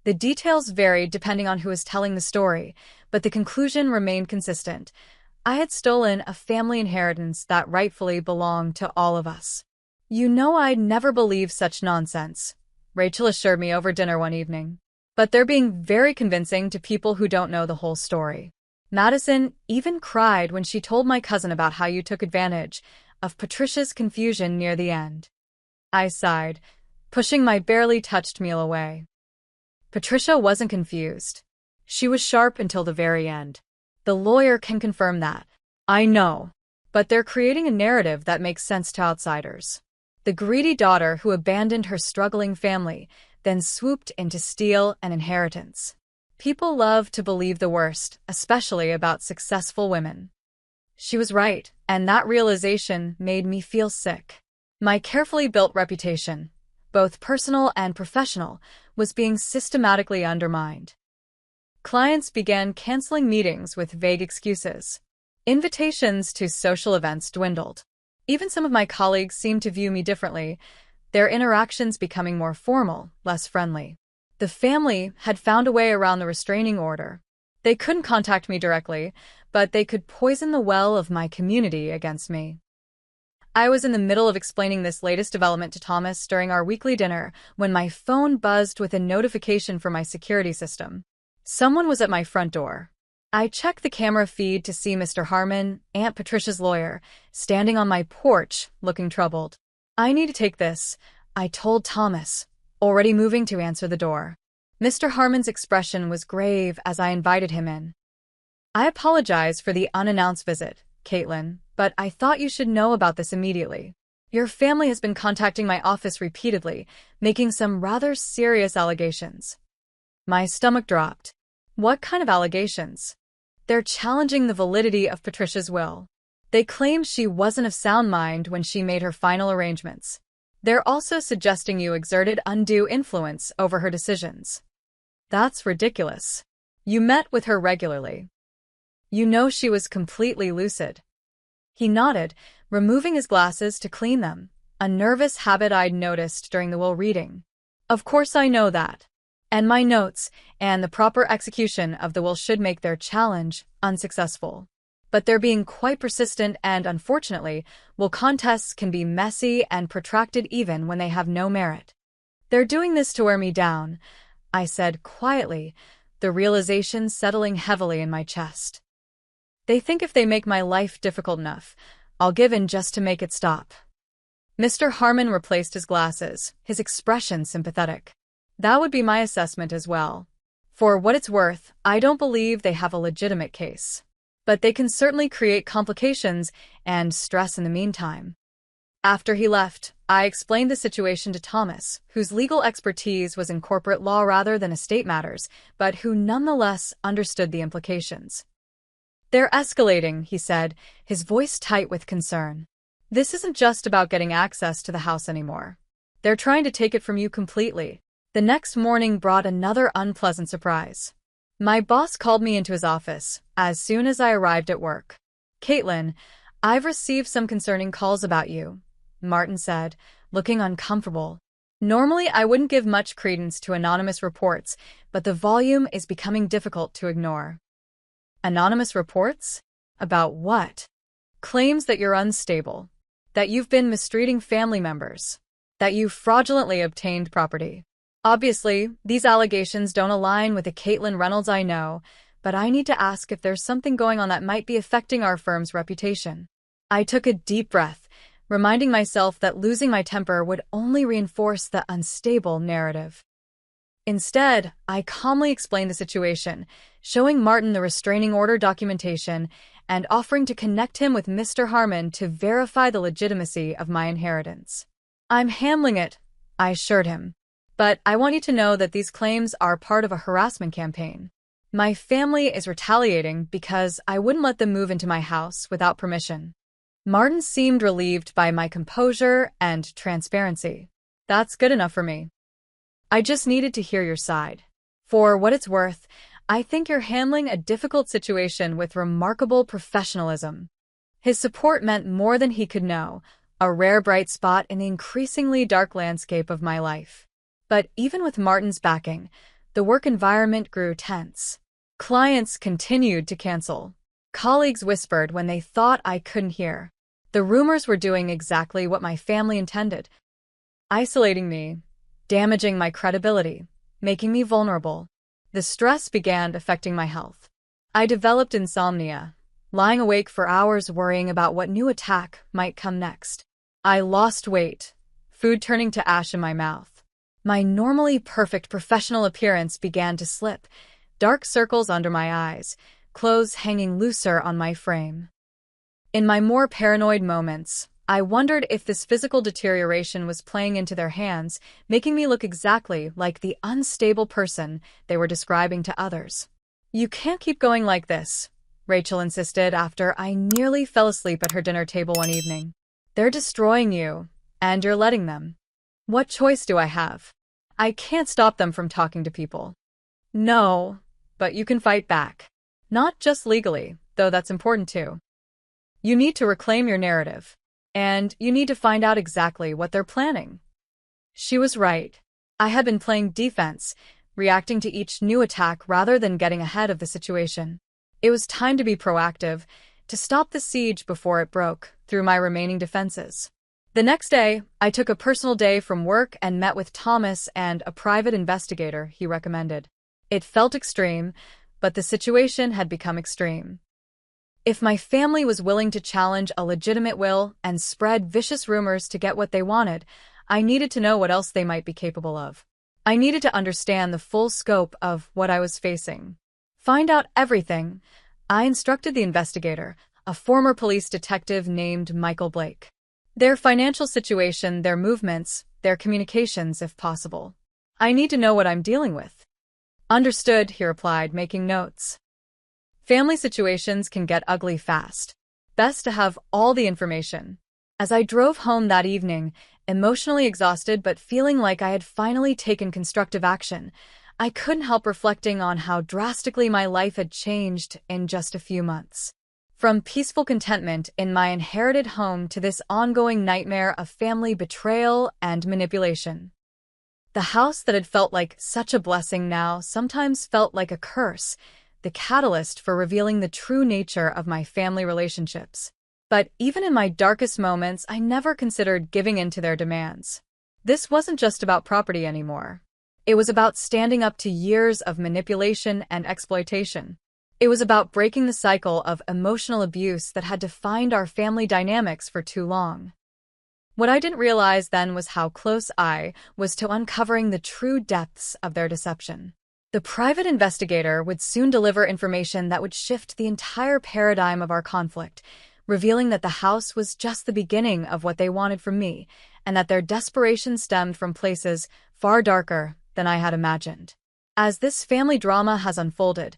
The details varied depending on who was telling the story, but the conclusion remained consistent. I had stolen a family inheritance that rightfully belonged to all of us. "You know I'd never believe such nonsense," Rachel assured me over dinner one evening. "But they're being very convincing to people who don't know the whole story. Madison even cried when she told my cousin about how you took advantage of Patricia's confusion near the end." I sighed, pushing my barely touched meal away. Patricia wasn't confused. She was sharp until the very end. The lawyer can confirm that. I know. But they're creating a narrative that makes sense to outsiders. The greedy daughter who abandoned her struggling family, then swooped in to steal an inheritance. People love to believe the worst, especially about successful women. She was right, and that realization made me feel sick. My carefully built reputation, both personal and professional, was being systematically undermined. Clients began canceling meetings with vague excuses. Invitations to social events dwindled. Even some of my colleagues seemed to view me differently, their interactions becoming more formal, less friendly. The family had found a way around the restraining order. They couldn't contact me directly, but they could poison the well of my community against me. I was in the middle of explaining this latest development to Thomas during our weekly dinner when my phone buzzed with a notification from my security system. Someone was at my front door. I checked the camera feed to see Mr. Harmon, Aunt Patricia's lawyer, standing on my porch, looking troubled. "I need to take this," I told Thomas, already moving to answer the door. Mr. Harmon's expression was grave as I invited him in. "I apologize for the unannounced visit, Caitlin, but I thought you should know about this immediately. Your family has been contacting my office repeatedly, making some rather serious allegations." My stomach dropped. What kind of allegations? They're challenging the validity of Patricia's will. They claim she wasn't of sound mind when she made her final arrangements. They're also suggesting you exerted undue influence over her decisions. That's ridiculous. You met with her regularly. You know she was completely lucid. He nodded, removing his glasses to clean them, a nervous habit I'd noticed during the will reading. Of course I know that. And my notes and the proper execution of the will should make their challenge unsuccessful. But they're being quite persistent and, unfortunately, will contests can be messy and protracted even when they have no merit. "They're doing this to wear me down," I said quietly, the realization settling heavily in my chest. "They think if they make my life difficult enough, I'll give in just to make it stop." Mr. Harmon replaced his glasses, his expression sympathetic. "That would be my assessment as well. For what it's worth, I don't believe they have a legitimate case. But they can certainly create complications and stress in the meantime." After he left, I explained the situation to Thomas, whose legal expertise was in corporate law rather than estate matters, but who nonetheless understood the implications. "They're escalating," he said, his voice tight with concern. "This isn't just about getting access to the house anymore. They're trying to take it from you completely." The next morning brought another unpleasant surprise. My boss called me into his office as soon as I arrived at work. "Caitlin, I've received some concerning calls about you," Martin said, looking uncomfortable. Normally, I wouldn't give much credence to anonymous reports, but the volume is becoming difficult to ignore. "Anonymous reports? About what?" "Claims that you're unstable, that you've been mistreating family members, that you've fraudulently obtained property. Obviously, these allegations don't align with the Caitlin Reynolds I know, but I need to ask if there's something going on that might be affecting our firm's reputation." I took a deep breath, reminding myself that losing my temper would only reinforce the unstable narrative. Instead, I calmly explained the situation, showing Martin the restraining order documentation and offering to connect him with Mr. Harmon to verify the legitimacy of my inheritance. "I'm handling it," I assured him. "But I want you to know that these claims are part of a harassment campaign. My family is retaliating because I wouldn't let them move into my house without permission." Martin seemed relieved by my composure and transparency. "That's good enough for me. I just needed to hear your side. For what it's worth, I think you're handling a difficult situation with remarkable professionalism." His support meant more than he could know, a rare bright spot in the increasingly dark landscape of my life. But even with Martin's backing, the work environment grew tense. Clients continued to cancel. Colleagues whispered when they thought I couldn't hear. The rumors were doing exactly what my family intended, isolating me, damaging my credibility, making me vulnerable. The stress began affecting my health. I developed insomnia, lying awake for hours worrying about what new attack might come next. I lost weight, food turning to ash in my mouth. My normally perfect professional appearance began to slip, dark circles under my eyes, clothes hanging looser on my frame. In my more paranoid moments, I wondered if this physical deterioration was playing into their hands, making me look exactly like the unstable person they were describing to others. "You can't keep going like this," Rachel insisted after I nearly fell asleep at her dinner table one evening. They're destroying you, and you're letting them. What choice do I have? I can't stop them from talking to people. No, but you can fight back. Not just legally, though that's important too. You need to reclaim your narrative. And you need to find out exactly what they're planning. She was right. I had been playing defense, reacting to each new attack rather than getting ahead of the situation. It was time to be proactive, to stop the siege before it broke through my remaining defenses. The next day, I took a personal day from work and met with Thomas and a private investigator he recommended. It felt extreme, but the situation had become extreme. If my family was willing to challenge a legitimate will and spread vicious rumors to get what they wanted, I needed to know what else they might be capable of. I needed to understand the full scope of what I was facing. Find out everything. I instructed the investigator, a former police detective named Michael Blake. Their financial situation, their movements, their communications, if possible. I need to know what I'm dealing with. Understood, he replied, making notes. Family situations can get ugly fast. Best to have all the information. As I drove home that evening, emotionally exhausted but feeling like I had finally taken constructive action, I couldn't help reflecting on how drastically my life had changed in just a few months. From peaceful contentment in my inherited home to this ongoing nightmare of family betrayal and manipulation. The house that had felt like such a blessing now sometimes felt like a curse, the catalyst for revealing the true nature of my family relationships. But even in my darkest moments, I never considered giving in to their demands. This wasn't just about property anymore. It was about standing up to years of manipulation and exploitation. It was about breaking the cycle of emotional abuse that had defined our family dynamics for too long. What I didn't realize then was how close I was to uncovering the true depths of their deception. The private investigator would soon deliver information that would shift the entire paradigm of our conflict, revealing that the house was just the beginning of what they wanted from me, and that their desperation stemmed from places far darker than I had imagined. As this family drama has unfolded,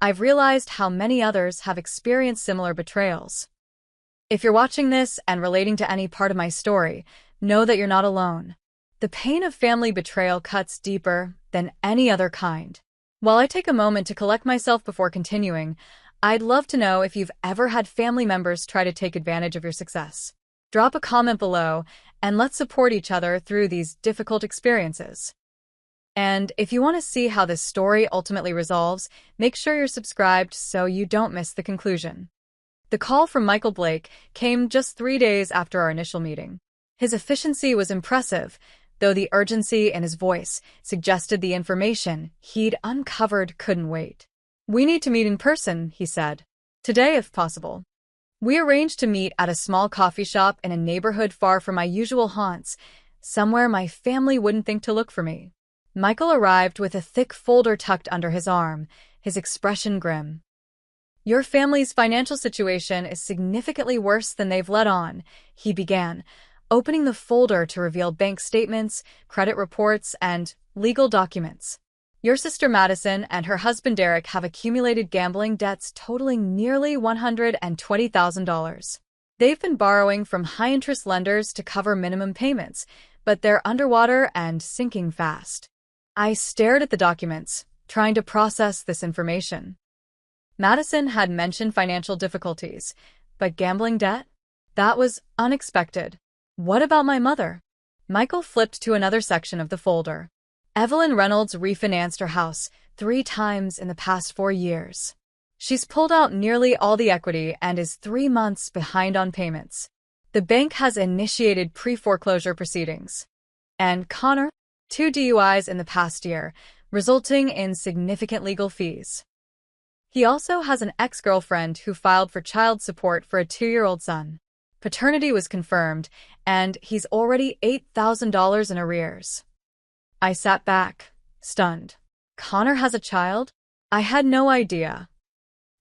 I've realized how many others have experienced similar betrayals. If you're watching this and relating to any part of my story, know that you're not alone. The pain of family betrayal cuts deeper than any other kind. While I take a moment to collect myself before continuing, I'd love to know if you've ever had family members try to take advantage of your success. Drop a comment below, and let's support each other through these difficult experiences. And if you want to see how this story ultimately resolves, make sure you're subscribed so you don't miss the conclusion. The call from Michael Blake came just 3 days after our initial meeting. His efficiency was impressive, though the urgency in his voice suggested the information he'd uncovered couldn't wait. "We need to meet in person," he said. "Today, if possible." We arranged to meet at a small coffee shop in a neighborhood far from my usual haunts, somewhere my family wouldn't think to look for me. Michael arrived with a thick folder tucked under his arm, his expression grim. "Your family's financial situation is significantly worse than they've let on," he began, opening the folder to reveal bank statements, credit reports, and legal documents. "Your sister Madison and her husband Derek have accumulated gambling debts totaling nearly $120,000. They've been borrowing from high-interest lenders to cover minimum payments, but they're underwater and sinking fast." I stared at the documents, trying to process this information. Madison had mentioned financial difficulties, but gambling debt? That was unexpected. What about my mother? Michael flipped to another section of the folder. Evelyn Reynolds refinanced her house 3 times in the past 4 years. She's pulled out nearly all the equity and is 3 months behind on payments. The bank has initiated pre-foreclosure proceedings. And Connor? 2 DUIs in the past year, resulting in significant legal fees. He also has an ex-girlfriend who filed for child support for a 2-year-old son. Paternity was confirmed, and he's already $8,000 in arrears. I sat back, stunned. Connor has a child? I had no idea.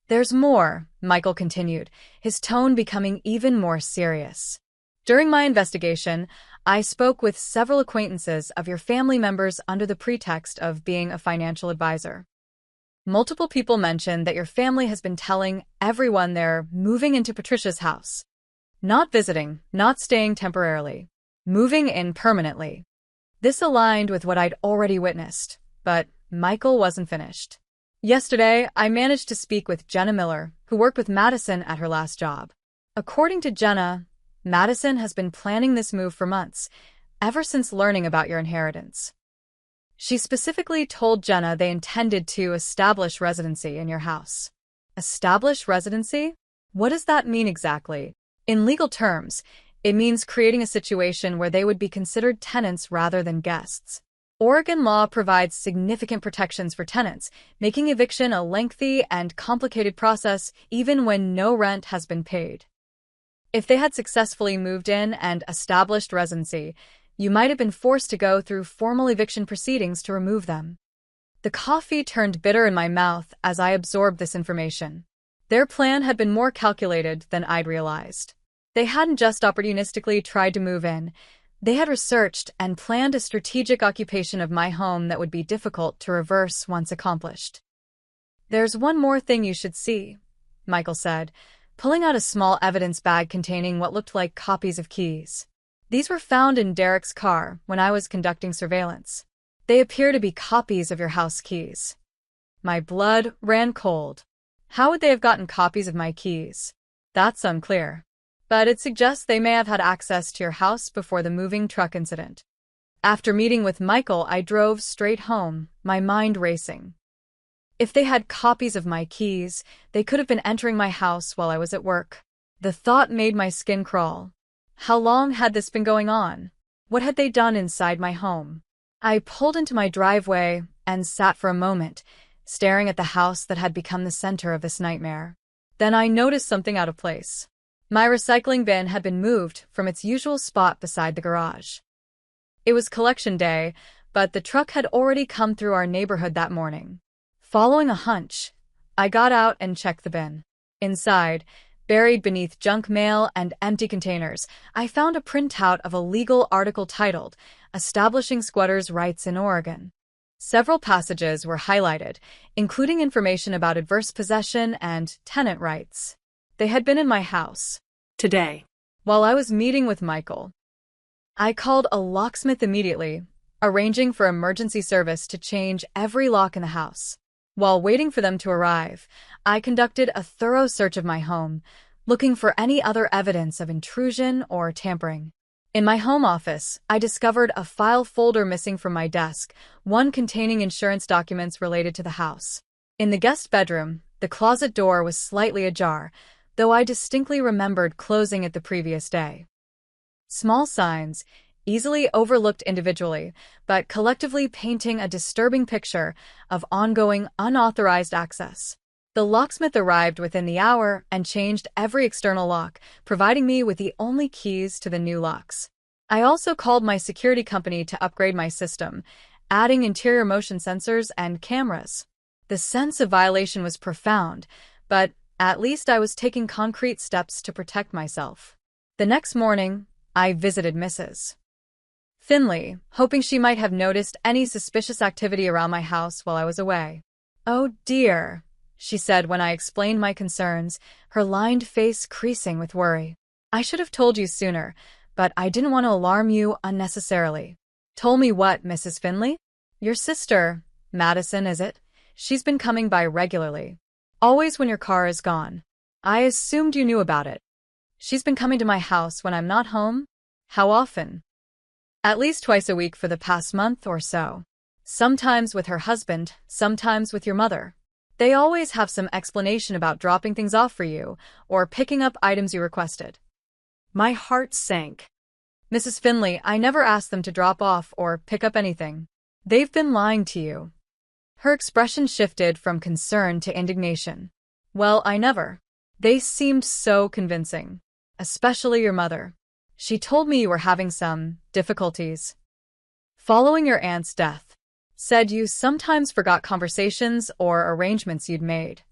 "There's more," Michael continued, his tone becoming even more serious. "During my investigation, I spoke with several acquaintances of your family members under the pretext of being a financial advisor. Multiple people mention that your family has been telling everyone they're moving into Patricia's house. Not visiting, not staying temporarily. Moving in permanently. This aligned with what I'd already witnessed, but Michael wasn't finished. Yesterday, I managed to speak with Jenna Miller, who worked with Madison at her last job. According to Jenna, Madison has been planning this move for months, ever since learning about your inheritance. She specifically told Jenna they intended to establish residency in your house. Establish residency? What does that mean exactly? In legal terms, it means creating a situation where they would be considered tenants rather than guests. Oregon law provides significant protections for tenants, making eviction a lengthy and complicated process even when no rent has been paid. If they had successfully moved in and established residency, you might have been forced to go through formal eviction proceedings to remove them. The coffee turned bitter in my mouth as I absorbed this information. Their plan had been more calculated than I'd realized. They hadn't just opportunistically tried to move in. They had researched and planned a strategic occupation of my home that would be difficult to reverse once accomplished. "There's one more thing you should see," Michael said, pulling out a small evidence bag containing what looked like copies of keys. "These were found in Derek's car when I was conducting surveillance. They appear to be copies of your house keys." My blood ran cold. How would they have gotten copies of my keys? That's unclear. But it suggests they may have had access to your house before the moving truck incident. After meeting with Michael, I drove straight home, my mind racing. If they had copies of my keys, they could have been entering my house while I was at work. The thought made my skin crawl. How long had this been going on? What had they done inside my home? I pulled into my driveway and sat for a moment, staring at the house that had become the center of this nightmare. Then I noticed something out of place. My recycling bin had been moved from its usual spot beside the garage. It was collection day, but the truck had already come through our neighborhood that morning. Following a hunch, I got out and checked the bin. Inside, buried beneath junk mail and empty containers, I found a printout of a legal article titled, "Establishing Squatters' Rights in Oregon." Several passages were highlighted, including information about adverse possession and tenant rights. They had been in my house. Today, While I was meeting with Michael, I called a locksmith immediately, arranging for emergency service to change every lock in the house. While waiting for them to arrive, I conducted a thorough search of my home, looking for any other evidence of intrusion or tampering. In my home office, I discovered a file folder missing from my desk, one containing insurance documents related to the house. In the guest bedroom, the closet door was slightly ajar, though I distinctly remembered closing it the previous day. Small signs, easily overlooked individually, but collectively painting a disturbing picture of ongoing unauthorized access. The locksmith arrived within the hour and changed every external lock, providing me with the only keys to the new locks. I also called my security company to upgrade my system, adding interior motion sensors and cameras. The sense of violation was profound, but at least I was taking concrete steps to protect myself. The next morning, I visited Mrs. Finley, hoping she might have noticed any suspicious activity around my house while I was away. "Oh dear," she said when I explained my concerns, her lined face creasing with worry. "I should have told you sooner, but I didn't want to alarm you unnecessarily." "Told me what, Mrs. Finley?" "Your sister, Madison, is it? She's been coming by regularly. Always when your car is gone. I assumed you knew about it. She's been coming to my house when I'm not home? How often?" "At least twice a week for the past month or so. Sometimes with her husband, sometimes with your mother. They always have some explanation about dropping things off for you or picking up items you requested." my heart sank. "Mrs. Finley, I never asked them to drop off or pick up anything. They've been lying to you." Her expression shifted from concern to indignation. "Well, I never. They seemed so convincing. Especially your mother. She told me you were having some difficulties following your aunt's death. Said you sometimes forgot conversations or arrangements you'd made."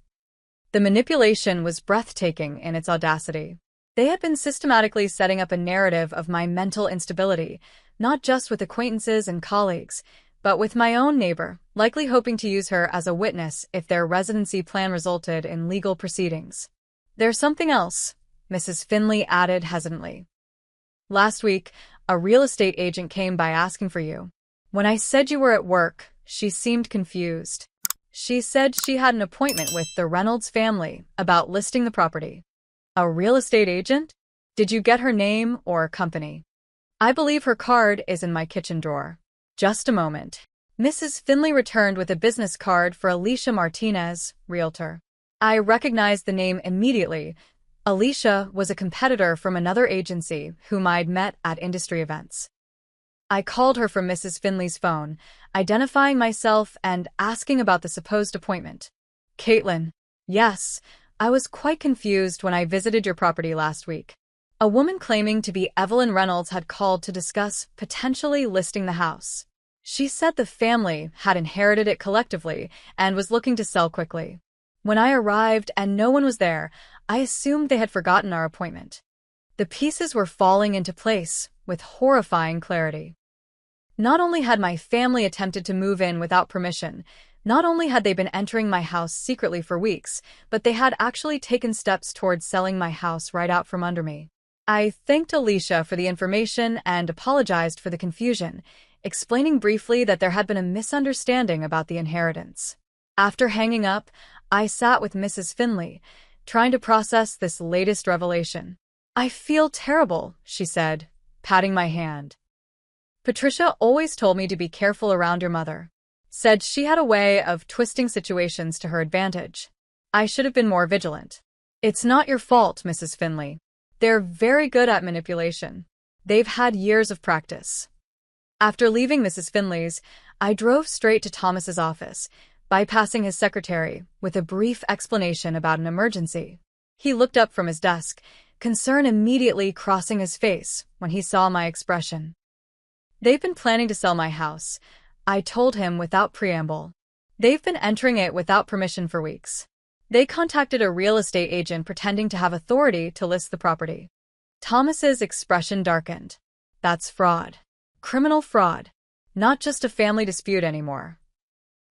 The manipulation was breathtaking in its audacity. They had been systematically setting up a narrative of my mental instability, not just with acquaintances and colleagues, but with my own neighbor, likely hoping to use her as a witness if their residency plan resulted in legal proceedings. There's something else, Mrs. Finley added hesitantly. Last week, a real estate agent came by asking for you. When I said you were at work, she seemed confused. She said she had an appointment with the Reynolds family about listing the property. A real estate agent? Did you get her name or company? I believe her card is in my kitchen drawer. Just a moment. Mrs. Finley returned with a business card for Alicia Martinez, realtor. I recognized the name immediately. Alicia was a competitor from another agency whom I'd met at industry events. I called her from Mrs. Finley's phone, identifying myself and asking about the supposed appointment. Caitlin. Yes, I was quite confused when I visited your property last week. A woman claiming to be Evelyn Reynolds had called to discuss potentially listing the house. She said the family had inherited it collectively and was looking to sell quickly. When I arrived and no one was there, I assumed they had forgotten our appointment. The pieces were falling into place with horrifying clarity. Not only had my family attempted to move in without permission, not only had they been entering my house secretly for weeks, but they had actually taken steps towards selling my house right out from under me. I thanked Alicia for the information and apologized for the confusion, explaining briefly that there had been a misunderstanding about the inheritance. After hanging up, I sat with Mrs. Finley, trying to process this latest revelation. I feel terrible, she said, patting my hand. Patricia always told me to be careful around your mother. Said she had a way of twisting situations to her advantage. I should have been more vigilant. It's not your fault, Mrs. Finley. They're very good at manipulation. They've had years of practice. After leaving Mrs. Finley's, I drove straight to Thomas's office, bypassing his secretary with a brief explanation about an emergency. He looked up from his desk, concern immediately crossing his face when he saw my expression. They've been planning to sell my house, I told him without preamble. They've been entering it without permission for weeks. They contacted a real estate agent pretending to have authority to list the property. Thomas's expression darkened. That's fraud. Criminal fraud. Not just a family dispute anymore.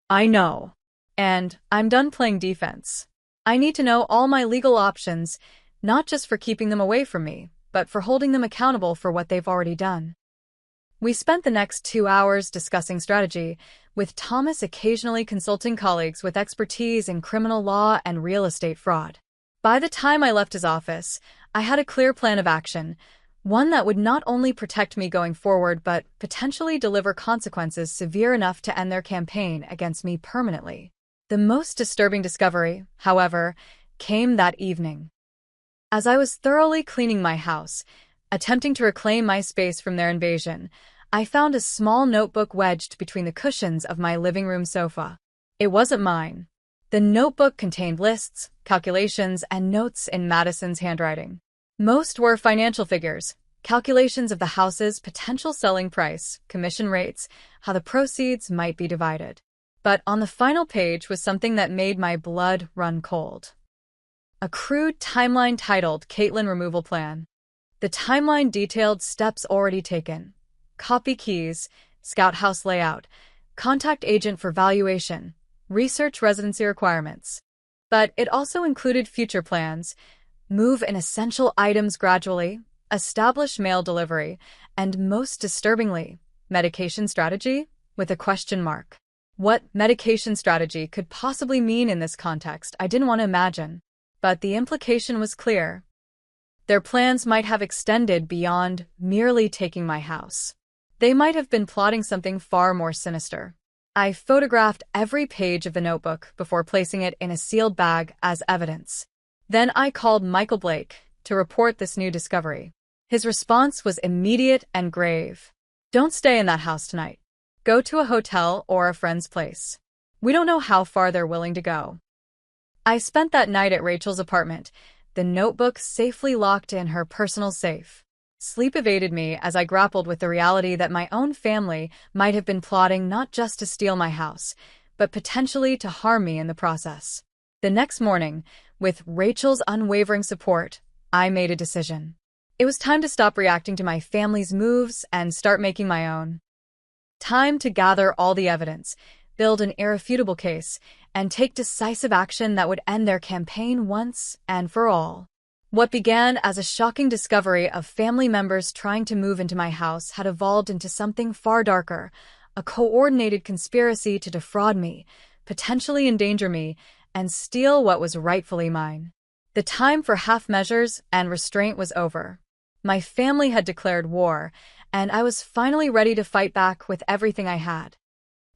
I know. And I'm done playing defense. I need to know all my legal options, not just for keeping them away from me, but for holding them accountable for what they've already done. We spent the next 2 hours discussing strategy, with Thomas occasionally consulting colleagues with expertise in criminal law and real estate fraud. By the time I left his office, I had a clear plan of action, one that would not only protect me going forward but potentially deliver consequences severe enough to end their campaign against me permanently. The most disturbing discovery, however, came that evening. As I was thoroughly cleaning my house, attempting to reclaim my space from their invasion, I found a small notebook wedged between the cushions of my living room sofa. It wasn't mine. The notebook contained lists, calculations, and notes in Madison's handwriting. Most were financial figures, calculations of the house's potential selling price, commission rates, how the proceeds might be divided. But on the final page was something that made my blood run cold. A crude timeline titled Caitlin Removal Plan. The timeline detailed steps already taken. Copy keys, scout house layout, contact agent for valuation, research residency requirements. But it also included future plans, move in essential items gradually, establish mail delivery, and most disturbingly, medication strategy with a question mark. What medication strategy could possibly mean in this context, I didn't want to imagine. But the implication was clear. Their plans might have extended beyond merely taking my house. They might have been plotting something far more sinister. I photographed every page of the notebook before placing it in a sealed bag as evidence. Then I called Michael Blake to report this new discovery. His response was immediate and grave. Don't stay in that house tonight. Go to a hotel or a friend's place. We don't know how far they're willing to go. I spent that night at Rachel's apartment, the notebook safely locked in her personal safe. Sleep evaded me as I grappled with the reality that my own family might have been plotting not just to steal my house, but potentially to harm me in the process. The next morning, with Rachel's unwavering support, I made a decision. It was time to stop reacting to my family's moves and start making my own. Time to gather all the evidence, build an irrefutable case, and take decisive action that would end their campaign once and for all. What began as a shocking discovery of family members trying to move into my house had evolved into something far darker, a coordinated conspiracy to defraud me, potentially endanger me, and steal what was rightfully mine. The time for half measures and restraint was over. My family had declared war, and I was finally ready to fight back with everything I had.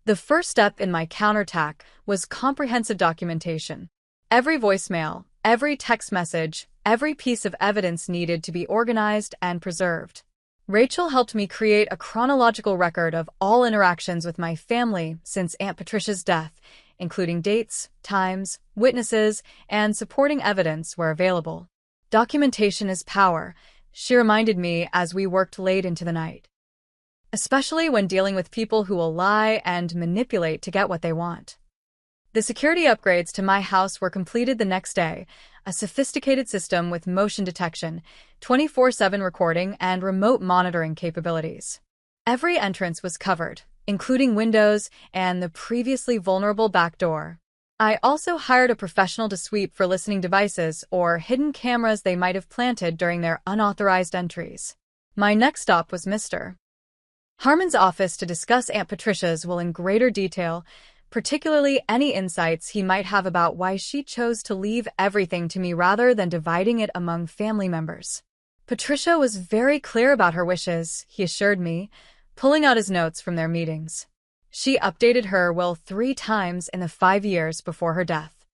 The first step in my counterattack was comprehensive documentation. Every voicemail, every text message, every piece of evidence needed to be organized and preserved. Rachel helped me create a chronological record of all interactions with my family since Aunt Patricia's death, including dates, times, witnesses, and supporting evidence where available. Documentation is power, she reminded me as we worked late into the night. Especially when dealing with people who will lie and manipulate to get what they want. The security upgrades to my house were completed the next day, a sophisticated system with motion detection, 24/7 recording, and remote monitoring capabilities. Every entrance was covered, including windows and the previously vulnerable back door. I also hired a professional to sweep for listening devices or hidden cameras they might have planted during their unauthorized entries. My next stop was Mr. Harmon's office to discuss Aunt Patricia's will in greater detail, particularly any insights he might have about why she chose to leave everything to me rather than dividing it among family members. Patricia was very clear about her wishes, he assured me, pulling out his notes from their meetings. She updated her will 3 times in the 5 years before her death.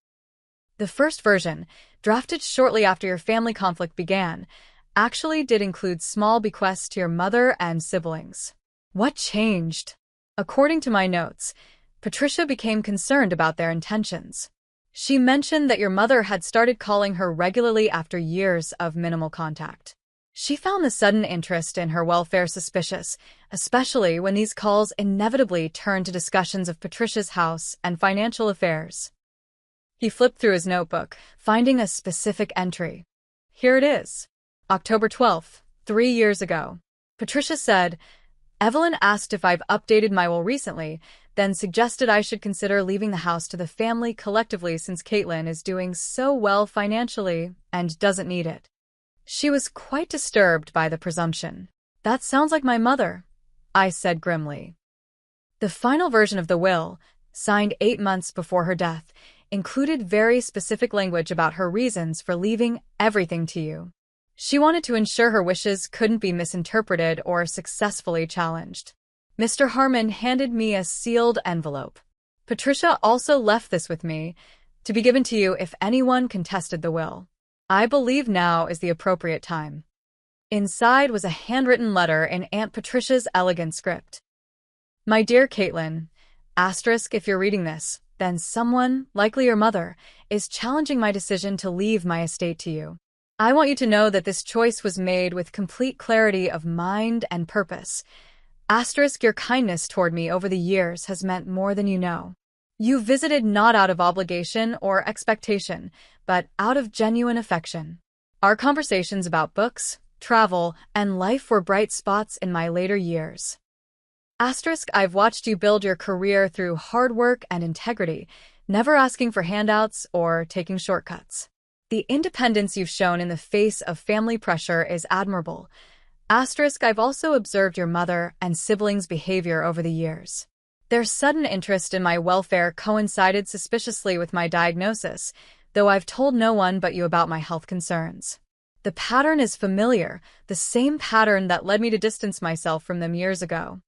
The first version, drafted shortly after your family conflict began, actually did include small bequests to your mother and siblings. What changed? According to my notes, Patricia became concerned about their intentions. She mentioned that your mother had started calling her regularly after years of minimal contact. She found the sudden interest in her welfare suspicious, especially when these calls inevitably turned to discussions of Patricia's house and financial affairs. He flipped through his notebook, finding a specific entry. Here it is. October 12th, 3 years ago. Patricia said, Evelyn asked if I've updated my will recently, then suggested I should consider leaving the house to the family collectively since Caitlin is doing so well financially and doesn't need it. She was quite disturbed by the presumption. That sounds like my mother, I said grimly. The final version of the will, signed 8 months before her death, included very specific language about her reasons for leaving everything to you. She wanted to ensure her wishes couldn't be misinterpreted or successfully challenged. Mr. Harmon handed me a sealed envelope. Patricia also left this with me, to be given to you if anyone contested the will. I believe now is the appropriate time. Inside was a handwritten letter in Aunt Patricia's elegant script. My dear Caitlin, asterisk if you're reading this, then someone, likely your mother, is challenging my decision to leave my estate to you. I want you to know that this choice was made with complete clarity of mind and purpose. Asterisk your kindness toward me over the years has meant more than you know. You visited not out of obligation or expectation, but out of genuine affection. Our conversations about books, travel, and life were bright spots in my later years. Asterisk I've watched you build your career through hard work and integrity, never asking for handouts or taking shortcuts. The independence you've shown in the face of family pressure is admirable. Asterisk I've also observed your mother and siblings' behavior over the years. Their sudden interest in my welfare coincided suspiciously with my diagnosis, though I've told no one but you about my health concerns. The pattern is familiar, the same pattern that led me to distance myself from them years ago.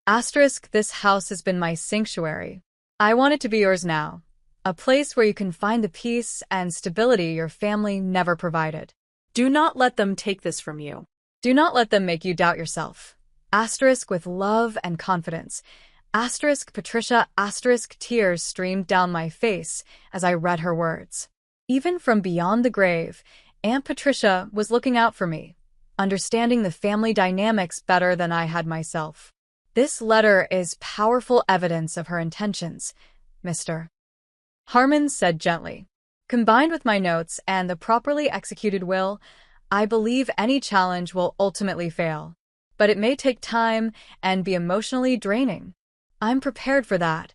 Asterisk this house has been my sanctuary. I want it to be yours now. A place where you can find the peace and stability your family never provided. Do not let them take this from you. Do not let them make you doubt yourself. Asterisk with love and confidence. Asterisk Patricia. Asterisk tears streamed down my face as I read her words. Even from beyond the grave, Aunt Patricia was looking out for me, understanding the family dynamics better than I had myself. This letter is powerful evidence of her intentions, Mr. Harmon said gently. Combined with my notes and the properly executed will, I believe any challenge will ultimately fail. but it may take time and be emotionally draining. I'm prepared for that,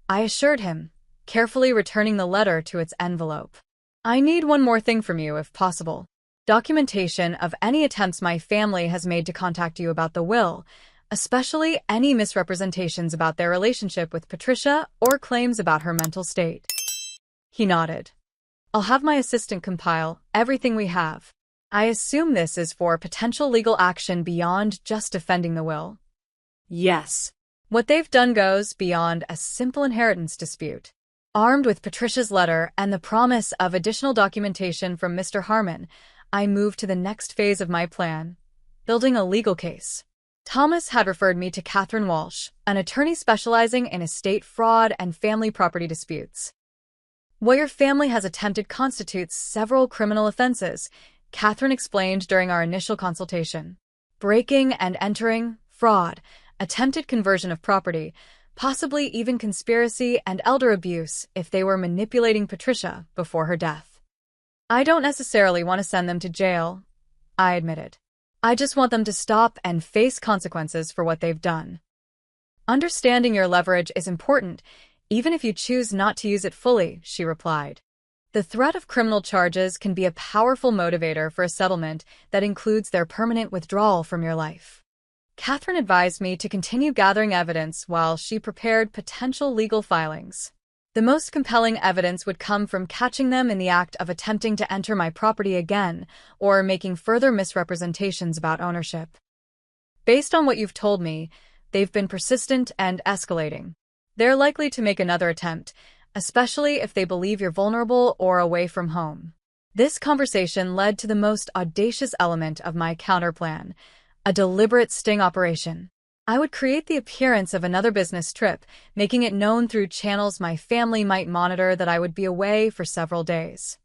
I assured him, carefully returning the letter to its envelope. I need one more thing from you, if possible. Documentation of any attempts my family has made to contact you about the will, especially any misrepresentations about their relationship with Patricia or claims about her mental state. He nodded. I'll have my assistant compile everything we have. I assume this is for potential legal action beyond just defending the will. Yes. What they've done goes beyond a simple inheritance dispute. Armed with Patricia's letter and the promise of additional documentation from Mr. Harmon, I moved to the next phase of my plan, building a legal case. Thomas had referred me to Catherine Walsh, an attorney specializing in estate fraud and family property disputes. What your family has attempted constitutes several criminal offenses, Catherine explained during our initial consultation. Breaking and entering, fraud, attempted conversion of property, possibly even conspiracy and elder abuse if they were manipulating Patricia before her death. I don't necessarily want to send them to jail, I admitted. I just want them to stop and face consequences for what they've done. Understanding your leverage is important, even if you choose not to use it fully, she replied. The threat of criminal charges can be a powerful motivator for a settlement that includes their permanent withdrawal from your life. Catherine advised me to continue gathering evidence while she prepared potential legal filings. The most compelling evidence would come from catching them in the act of attempting to enter my property again or making further misrepresentations about ownership. Based on what you've told me, they've been persistent and escalating. They're likely to make another attempt, especially if they believe you're vulnerable or away from home. This conversation led to the most audacious element of my counterplan, a deliberate sting operation. I would create the appearance of another business trip, making it known through channels my family might monitor that I would be away for several days.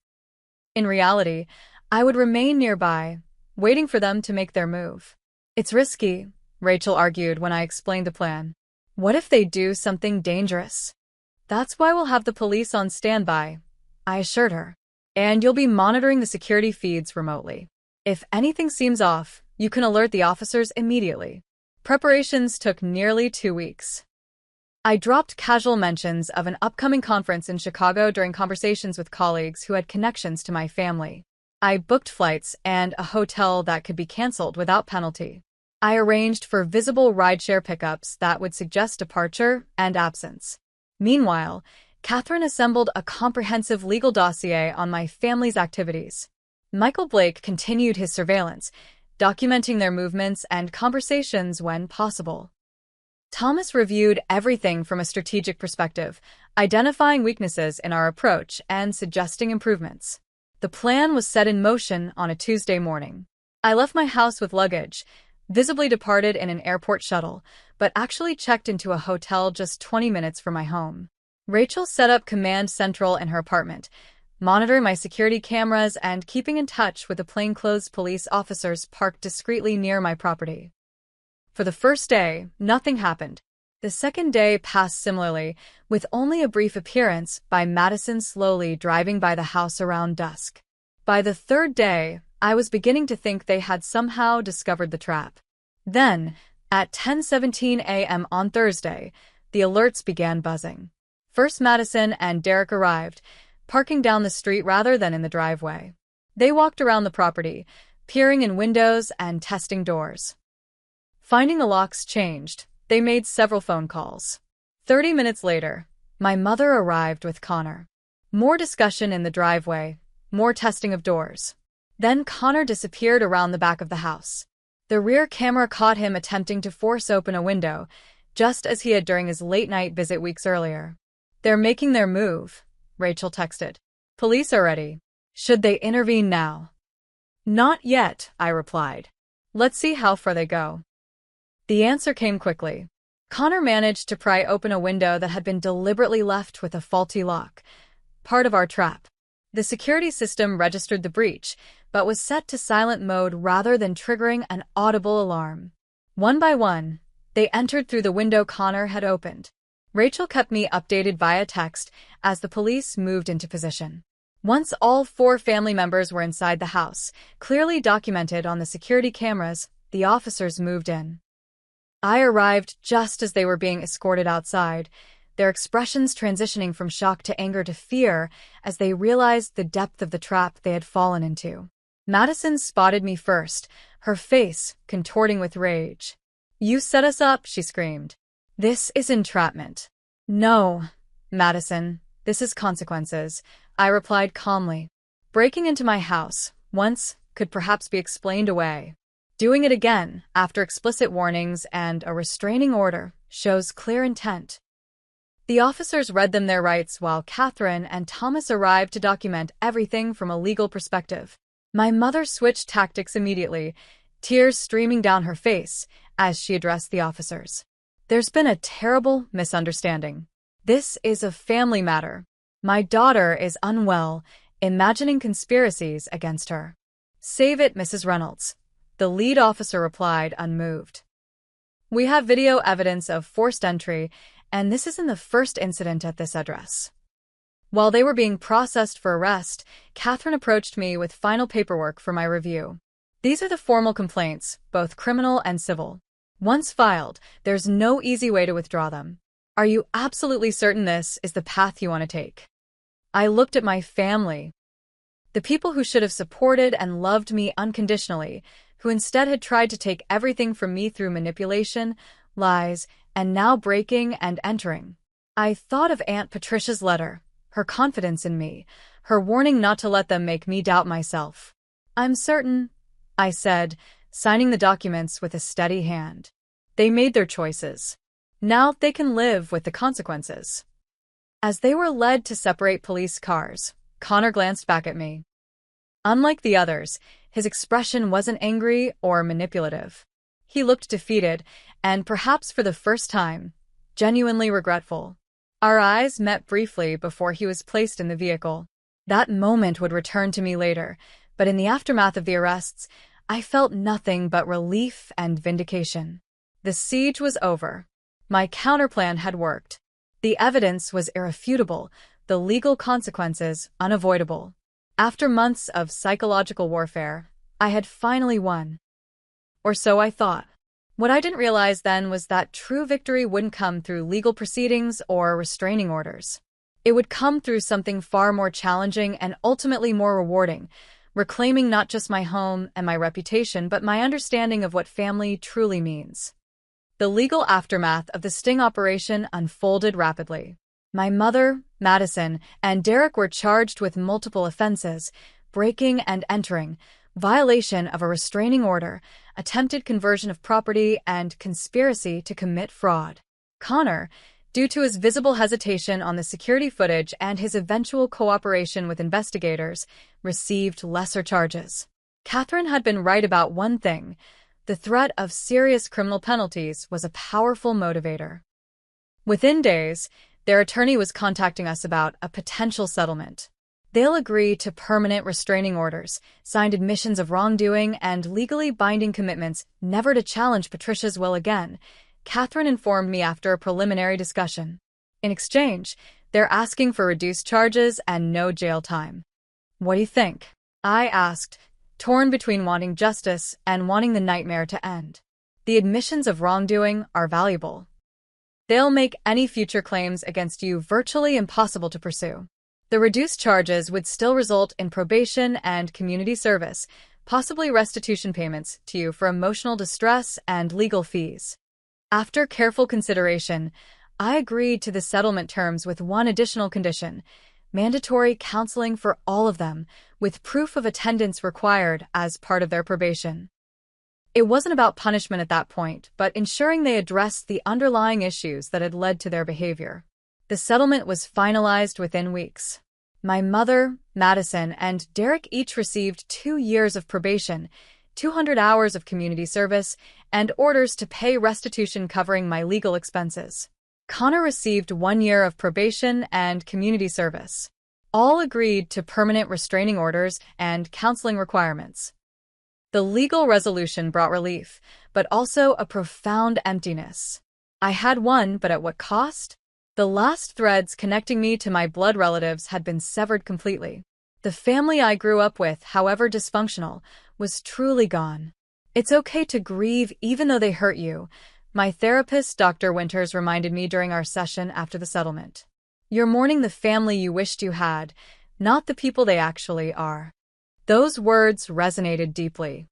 In reality, I would remain nearby, waiting for them to make their move. It's risky, Rachel argued when I explained the plan. What if they do something dangerous? That's why we'll have the police on standby, I assured her. And you'll be monitoring the security feeds remotely. If anything seems off, you can alert the officers immediately. Preparations took nearly 2 weeks. I dropped casual mentions of an upcoming conference in Chicago during conversations with colleagues who had connections to my family. I booked flights and a hotel that could be canceled without penalty. I arranged for visible rideshare pickups that would suggest departure and absence. Meanwhile, Catherine assembled a comprehensive legal dossier on my family's activities. Michael Blake continued his surveillance, documenting their movements and conversations when possible. Thomas reviewed everything from a strategic perspective, identifying weaknesses in our approach and suggesting improvements. The plan was set in motion on a Tuesday morning. I left my house with luggage, visibly departed in an airport shuttle, but actually checked into a hotel just 20 minutes from my home. Rachel set up command central in her apartment, monitoring my security cameras and keeping in touch with the plainclothes police officers parked discreetly near my property. For the first day, nothing happened. The second day passed similarly, with only a brief appearance by Madison slowly driving by the house around dusk. By the third day, I was beginning to think they had somehow discovered the trap. Then, at 10:17 a.m. on Thursday, the alerts began buzzing. First Madison and Derek arrived, parking down the street rather than in the driveway. They walked around the property, peering in windows and testing doors. Finding the locks changed, they made several phone calls. 30 minutes later, my mother arrived with Connor. More discussion in the driveway, more testing of doors. Then Connor disappeared around the back of the house. The rear camera caught him attempting to force open a window, just as he had during his late-night visit weeks earlier. They're making their move, Rachel texted. Police are ready. Should they intervene now? Not yet, I replied. Let's see how far they go. The answer came quickly. Connor managed to pry open a window that had been deliberately left with a faulty lock, part of our trap. The security system registered the breach, but was set to silent mode rather than triggering an audible alarm. One by one, they entered through the window Connor had opened. Rachel kept me updated via text as the police moved into position. Once all 4 family members were inside the house, clearly documented on the security cameras, the officers moved in. I arrived just as they were being escorted outside, their expressions transitioning from shock to anger to fear as they realized the depth of the trap they had fallen into. Madison spotted me first, her face contorting with rage. "You set us up," she screamed. "This is entrapment." "No, Madison, this is consequences," I replied calmly. "Breaking into my house once could perhaps be explained away. Doing it again, after explicit warnings and a restraining order, shows clear intent." The officers read them their rights while Catherine and Thomas arrived to document everything from a legal perspective. My mother switched tactics immediately, tears streaming down her face as she addressed the officers. "There's been a terrible misunderstanding. This is a family matter. My daughter is unwell, imagining conspiracies against her." "Save it, Mrs. Reynolds," the lead officer replied, unmoved. "We have video evidence of forced entry, and this isn't the first incident at this address." While they were being processed for arrest, Catherine approached me with final paperwork for my review. "These are the formal complaints, both criminal and civil. Once filed, there's no easy way to withdraw them. Are you absolutely certain this is the path you want to take?" I looked at my family. The people who should have supported and loved me unconditionally, who instead had tried to take everything from me through manipulation, lies, and now breaking and entering. I thought of Aunt Patricia's letter, her confidence in me, her warning not to let them make me doubt myself. "I'm certain," I said, signing the documents with a steady hand. They made their choices. Now they can live with the consequences. As they were led to separate police cars, Connor glanced back at me. Unlike the others, his expression wasn't angry or manipulative. He looked defeated, and perhaps for the first time, genuinely regretful. Our eyes met briefly before he was placed in the vehicle. That moment would return to me later, but in the aftermath of the arrests, I felt nothing but relief and vindication. The siege was over. My counterplan had worked. The evidence was irrefutable, the legal consequences unavoidable. After months of psychological warfare, I had finally won. Or so I thought. What I didn't realize then was that true victory wouldn't come through legal proceedings or restraining orders. It would come through something far more challenging and ultimately more rewarding, reclaiming not just my home and my reputation, but my understanding of what family truly means. The legal aftermath of the sting operation unfolded rapidly. My mother, Madison, and Derek were charged with multiple offenses: breaking and entering, violation of a restraining order, attempted conversion of property, and conspiracy to commit fraud. Connor, due to his visible hesitation on the security footage and his eventual cooperation with investigators, received lesser charges. Catherine had been right about one thing: the threat of serious criminal penalties was a powerful motivator. Within days, their attorney was contacting us about a potential settlement. They'll agree to permanent restraining orders, signed admissions of wrongdoing, and legally binding commitments never to challenge Patricia's will again, Catherine informed me after a preliminary discussion. In exchange, they're asking for reduced charges and no jail time. "What do you think?" I asked, torn between wanting justice and wanting the nightmare to end. "The admissions of wrongdoing are valuable. They'll make any future claims against you virtually impossible to pursue. The reduced charges would still result in probation and community service, possibly restitution payments to you for emotional distress and legal fees." After careful consideration, I agreed to the settlement terms with one additional condition: mandatory counseling for all of them, with proof of attendance required as part of their probation. It wasn't about punishment at that point, but ensuring they addressed the underlying issues that had led to their behavior. The settlement was finalized within weeks. My mother, Madison, and Derek each received 2 years of probation, 200 hours of community service, and orders to pay restitution covering my legal expenses. Connor received 1 year of probation and community service. All agreed to permanent restraining orders and counseling requirements. The legal resolution brought relief, but also a profound emptiness. I had won, but at what cost? The last threads connecting me to my blood relatives had been severed completely. The family I grew up with, however dysfunctional, was truly gone. It's okay to grieve even though they hurt you, my therapist, Dr. Winters, reminded me during our session after the settlement. You're mourning the family you wished you had, not the people they actually are. Those words resonated deeply.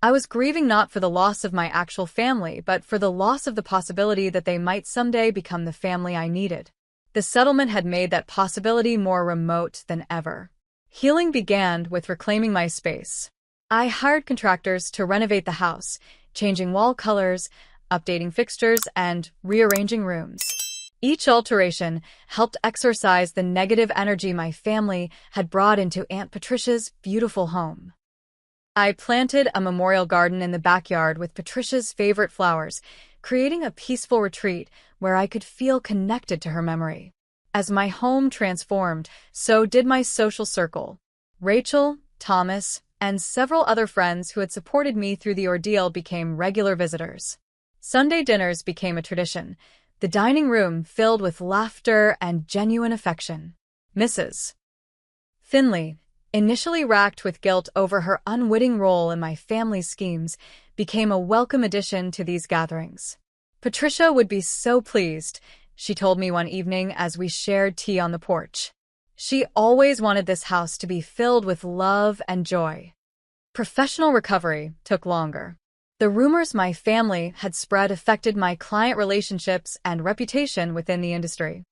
I was grieving not for the loss of my actual family, but for the loss of the possibility that they might someday become the family I needed. The settlement had made that possibility more remote than ever. Healing began with reclaiming my space. I hired contractors to renovate the house, changing wall colors, updating fixtures, and rearranging rooms. Each alteration helped exorcise the negative energy my family had brought into Aunt Patricia's beautiful home. I planted a memorial garden in the backyard with Patricia's favorite flowers, creating a peaceful retreat where I could feel connected to her memory. As my home transformed, so did my social circle. Rachel, Thomas, and several other friends who had supported me through the ordeal became regular visitors. Sunday dinners became a tradition, the dining room filled with laughter and genuine affection. Mrs. Finley, initially racked with guilt over her unwitting role in my family's schemes, became a welcome addition to these gatherings. Patricia would be so pleased, she told me one evening as we shared tea on the porch. She always wanted this house to be filled with love and joy. Professional recovery took longer. The rumors my family had spread affected my client relationships and reputation within the industry.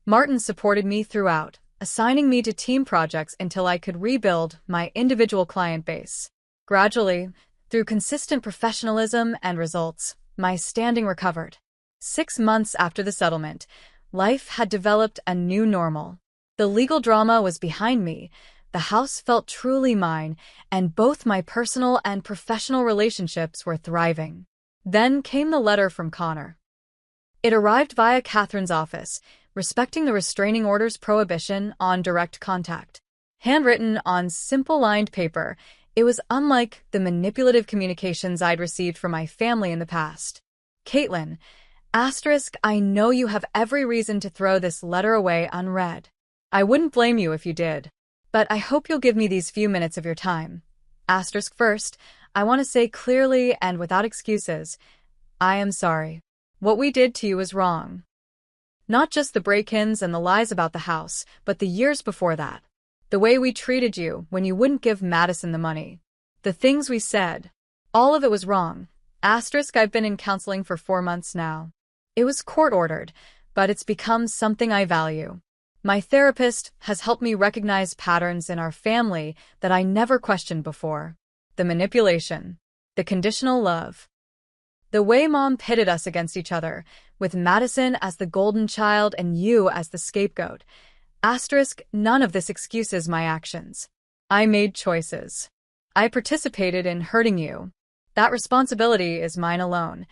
Martin supported me throughout, assigning me to team projects until I could rebuild my individual client base. Gradually, through consistent professionalism and results, my standing recovered. 6 months after the settlement, life had developed a new normal. The legal drama was behind me, the house felt truly mine, and both my personal and professional relationships were thriving. Then came the letter from Connor. It arrived via Catherine's office, respecting the restraining order's prohibition on direct contact. Handwritten on simple lined paper, it was unlike the manipulative communications I'd received from my family in the past. Caitlin, I know you have every reason to throw this letter away unread. I wouldn't blame you if you did. But I hope you'll give me these few minutes of your time. First, I want to say clearly and without excuses, I am sorry. What we did to you was wrong. Not just the break-ins and the lies about the house, but the years before that. The way we treated you when you wouldn't give Madison the money. The things we said. All of it was wrong. I've been in counseling for 4 months now. It was court-ordered, but it's become something I value. My therapist has helped me recognize patterns in our family that I never questioned before. The manipulation. The conditional love. The way Mom pitted us against each other, with Madison as the golden child and you as the scapegoat. None of this excuses my actions. I made choices. I participated in hurting you. That responsibility is mine alone.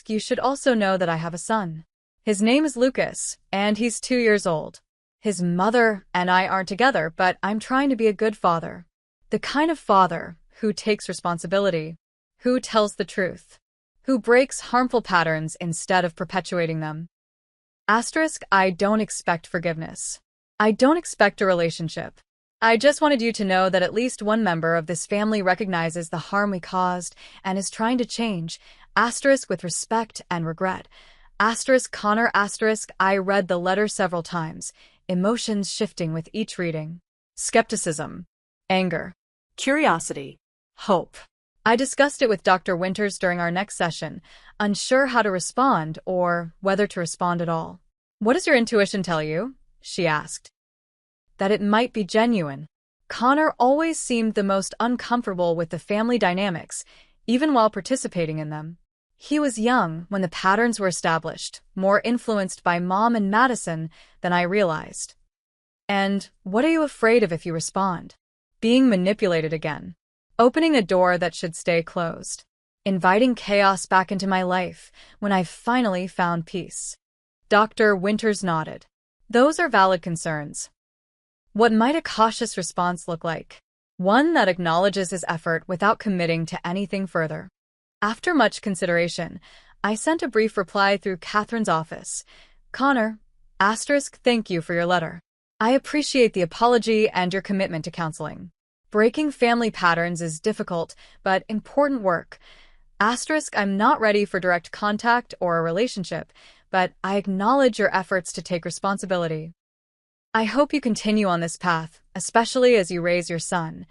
You should also know that I have a son. His name is Lucas, and he's 2 years old. His mother and I aren't together, but I'm trying to be a good father. The kind of father who takes responsibility, who tells the truth, who breaks harmful patterns instead of perpetuating them. I don't expect forgiveness. I don't expect a relationship. I just wanted you to know that at least one member of this family recognizes the harm we caused and is trying to change, with respect and regret. Connor, I read the letter several times, emotions shifting with each reading. Skepticism, anger, Curiosity. hope. I discussed it with Dr. Winters during our next session, unsure how to respond or whether to respond at all. What does your intuition tell you? She asked. That it might be genuine. Connor always seemed the most uncomfortable with the family dynamics, even while participating in them. He was young when the patterns were established, more influenced by Mom and Madison than I realized. And what are you afraid of if you respond? Being manipulated again. Opening a door that should stay closed. Inviting chaos back into my life when I've finally found peace. Dr. Winters nodded. Those are valid concerns. What might a cautious response look like? One that acknowledges his effort without committing to anything further. After much consideration, I sent a brief reply through Catherine's office. Connor, thank you for your letter. I appreciate the apology and your commitment to counseling. Breaking family patterns is difficult, but important work. Asterisk, I'm not ready for direct contact or a relationship, but I acknowledge your efforts to take responsibility. I hope you continue on this path, especially as you raise your son.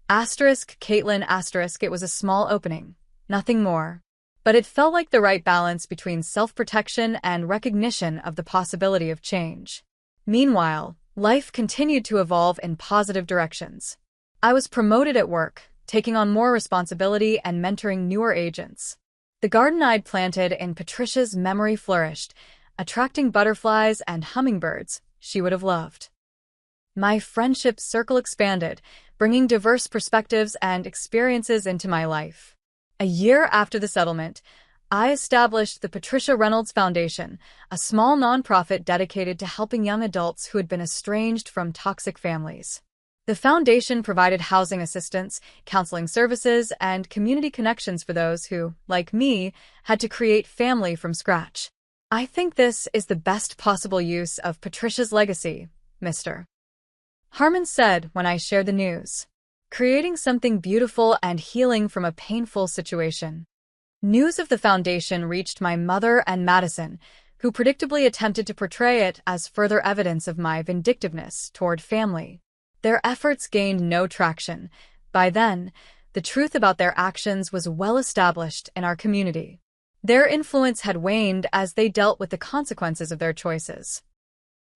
Asterisk, Caitlin, asterisk, it was a small opening. Nothing more. But it felt like the right balance between self-protection and recognition of the possibility of change. Meanwhile, life continued to evolve in positive directions. I was promoted at work, taking on more responsibility and mentoring newer agents. The garden I'd planted in Patricia's memory flourished, attracting butterflies and hummingbirds she would have loved. My friendship circle expanded, bringing diverse perspectives and experiences into my life. A year after the settlement, I established the Patricia Reynolds Foundation, a small nonprofit dedicated to helping young adults who had been estranged from toxic families. The foundation provided housing assistance, counseling services, and community connections for those who, like me, had to create family from scratch. I think this is the best possible use of Patricia's legacy, Mr. Harmon said when I shared the news. Creating something beautiful and healing from a painful situation. News of the foundation reached my mother and Madison, who predictably attempted to portray it as further evidence of my vindictiveness toward family. Their efforts gained no traction. By then, the truth about their actions was well established in our community. Their influence had waned as they dealt with the consequences of their choices.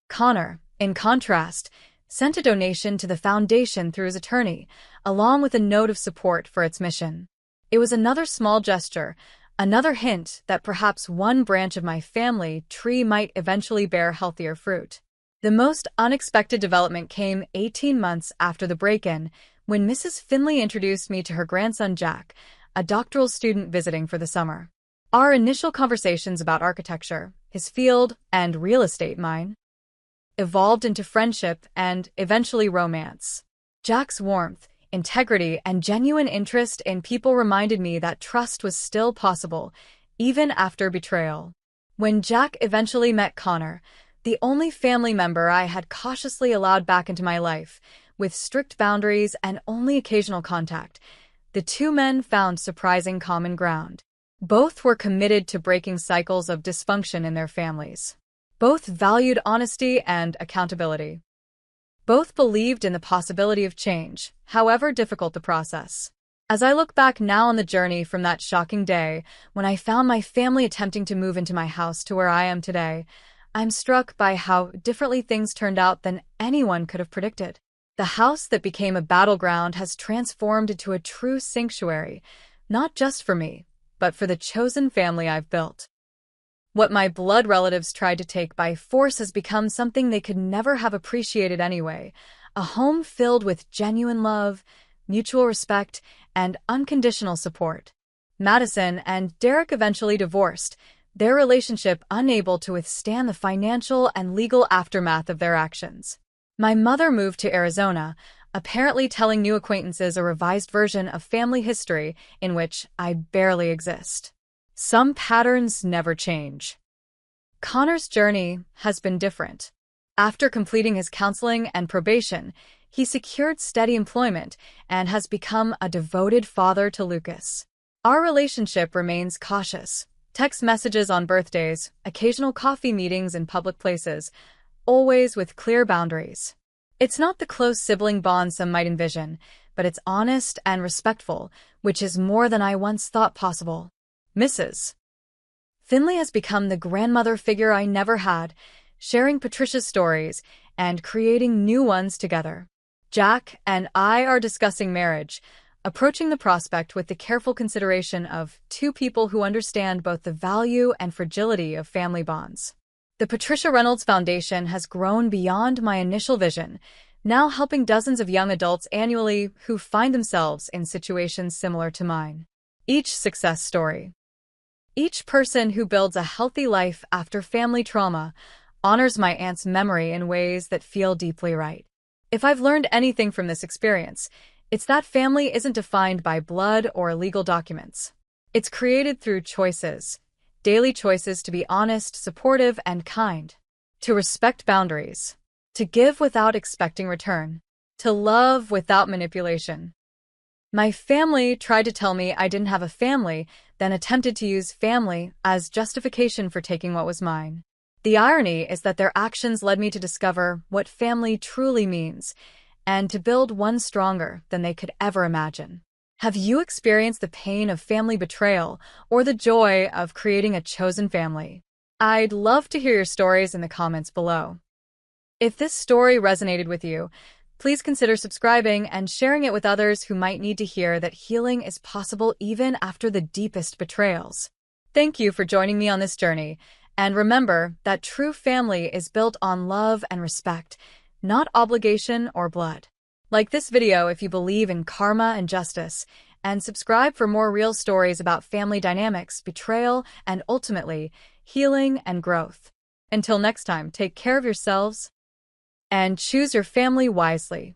Connor, in contrast, sent a donation to the foundation through his attorney, along with a note of support for its mission. It was another small gesture, another hint that perhaps one branch of my family tree might eventually bear healthier fruit. The most unexpected development came 18 months after the break-in, when Mrs. Finley introduced me to her grandson Jack, a doctoral student visiting for the summer. Our initial conversations about architecture, his field, and real estate mine, evolved into friendship and, eventually, romance. Jack's warmth, integrity, and genuine interest in people reminded me that trust was still possible, even after betrayal. When Jack eventually met Connor, the only family member I had cautiously allowed back into my life, with strict boundaries and only occasional contact, the two men found surprising common ground. Both were committed to breaking cycles of dysfunction in their families. Both valued honesty and accountability. Both believed in the possibility of change, however difficult the process. As I look back now on the journey from that shocking day, when I found my family attempting to move into my house to where I am today, I'm struck by how differently things turned out than anyone could have predicted. The house that became a battleground has transformed into a true sanctuary, not just for me, but for the chosen family I've built. What my blood relatives tried to take by force has become something they could never have appreciated anyway, a home filled with genuine love, mutual respect, and unconditional support. Madison and Derek eventually divorced, their relationship unable to withstand the financial and legal aftermath of their actions. My mother moved to Arizona, apparently telling new acquaintances a revised version of family history in which I barely exist. Some patterns never change. Connor's journey has been different. After completing his counseling and probation, he secured steady employment and has become a devoted father to Lucas. Our relationship remains cautious. Text messages on birthdays, occasional coffee meetings in public places, always with clear boundaries. It's not the close sibling bond some might envision, but it's honest and respectful, which is more than I once thought possible. Mrs. Finley has become the grandmother figure I never had, sharing Patricia's stories and creating new ones together. Jack and I are discussing marriage, approaching the prospect with the careful consideration of two people who understand both the value and fragility of family bonds. The Patricia Reynolds Foundation has grown beyond my initial vision, now helping dozens of young adults annually who find themselves in situations similar to mine. Each success story, each person who builds a healthy life after family trauma, honors my aunt's memory in ways that feel deeply right. If I've learned anything from this experience, it's that family isn't defined by blood or legal documents. It's created through choices, daily choices to be honest, supportive, and kind, to respect boundaries, to give without expecting return, to love without manipulation. My family tried to tell me I didn't have a family, then attempted to use family as justification for taking what was mine. The irony is that their actions led me to discover what family truly means and to build one stronger than they could ever imagine. Have you experienced the pain of family betrayal or the joy of creating a chosen family? I'd love to hear your stories in the comments below. If this story resonated with you, please consider subscribing and sharing it with others who might need to hear that healing is possible even after the deepest betrayals. Thank you for joining me on this journey, and remember that true family is built on love and respect, not obligation or blood. Like this video if you believe in karma and justice, and subscribe for more real stories about family dynamics, betrayal, and ultimately, healing and growth. Until next time, take care of yourselves and choose your family wisely.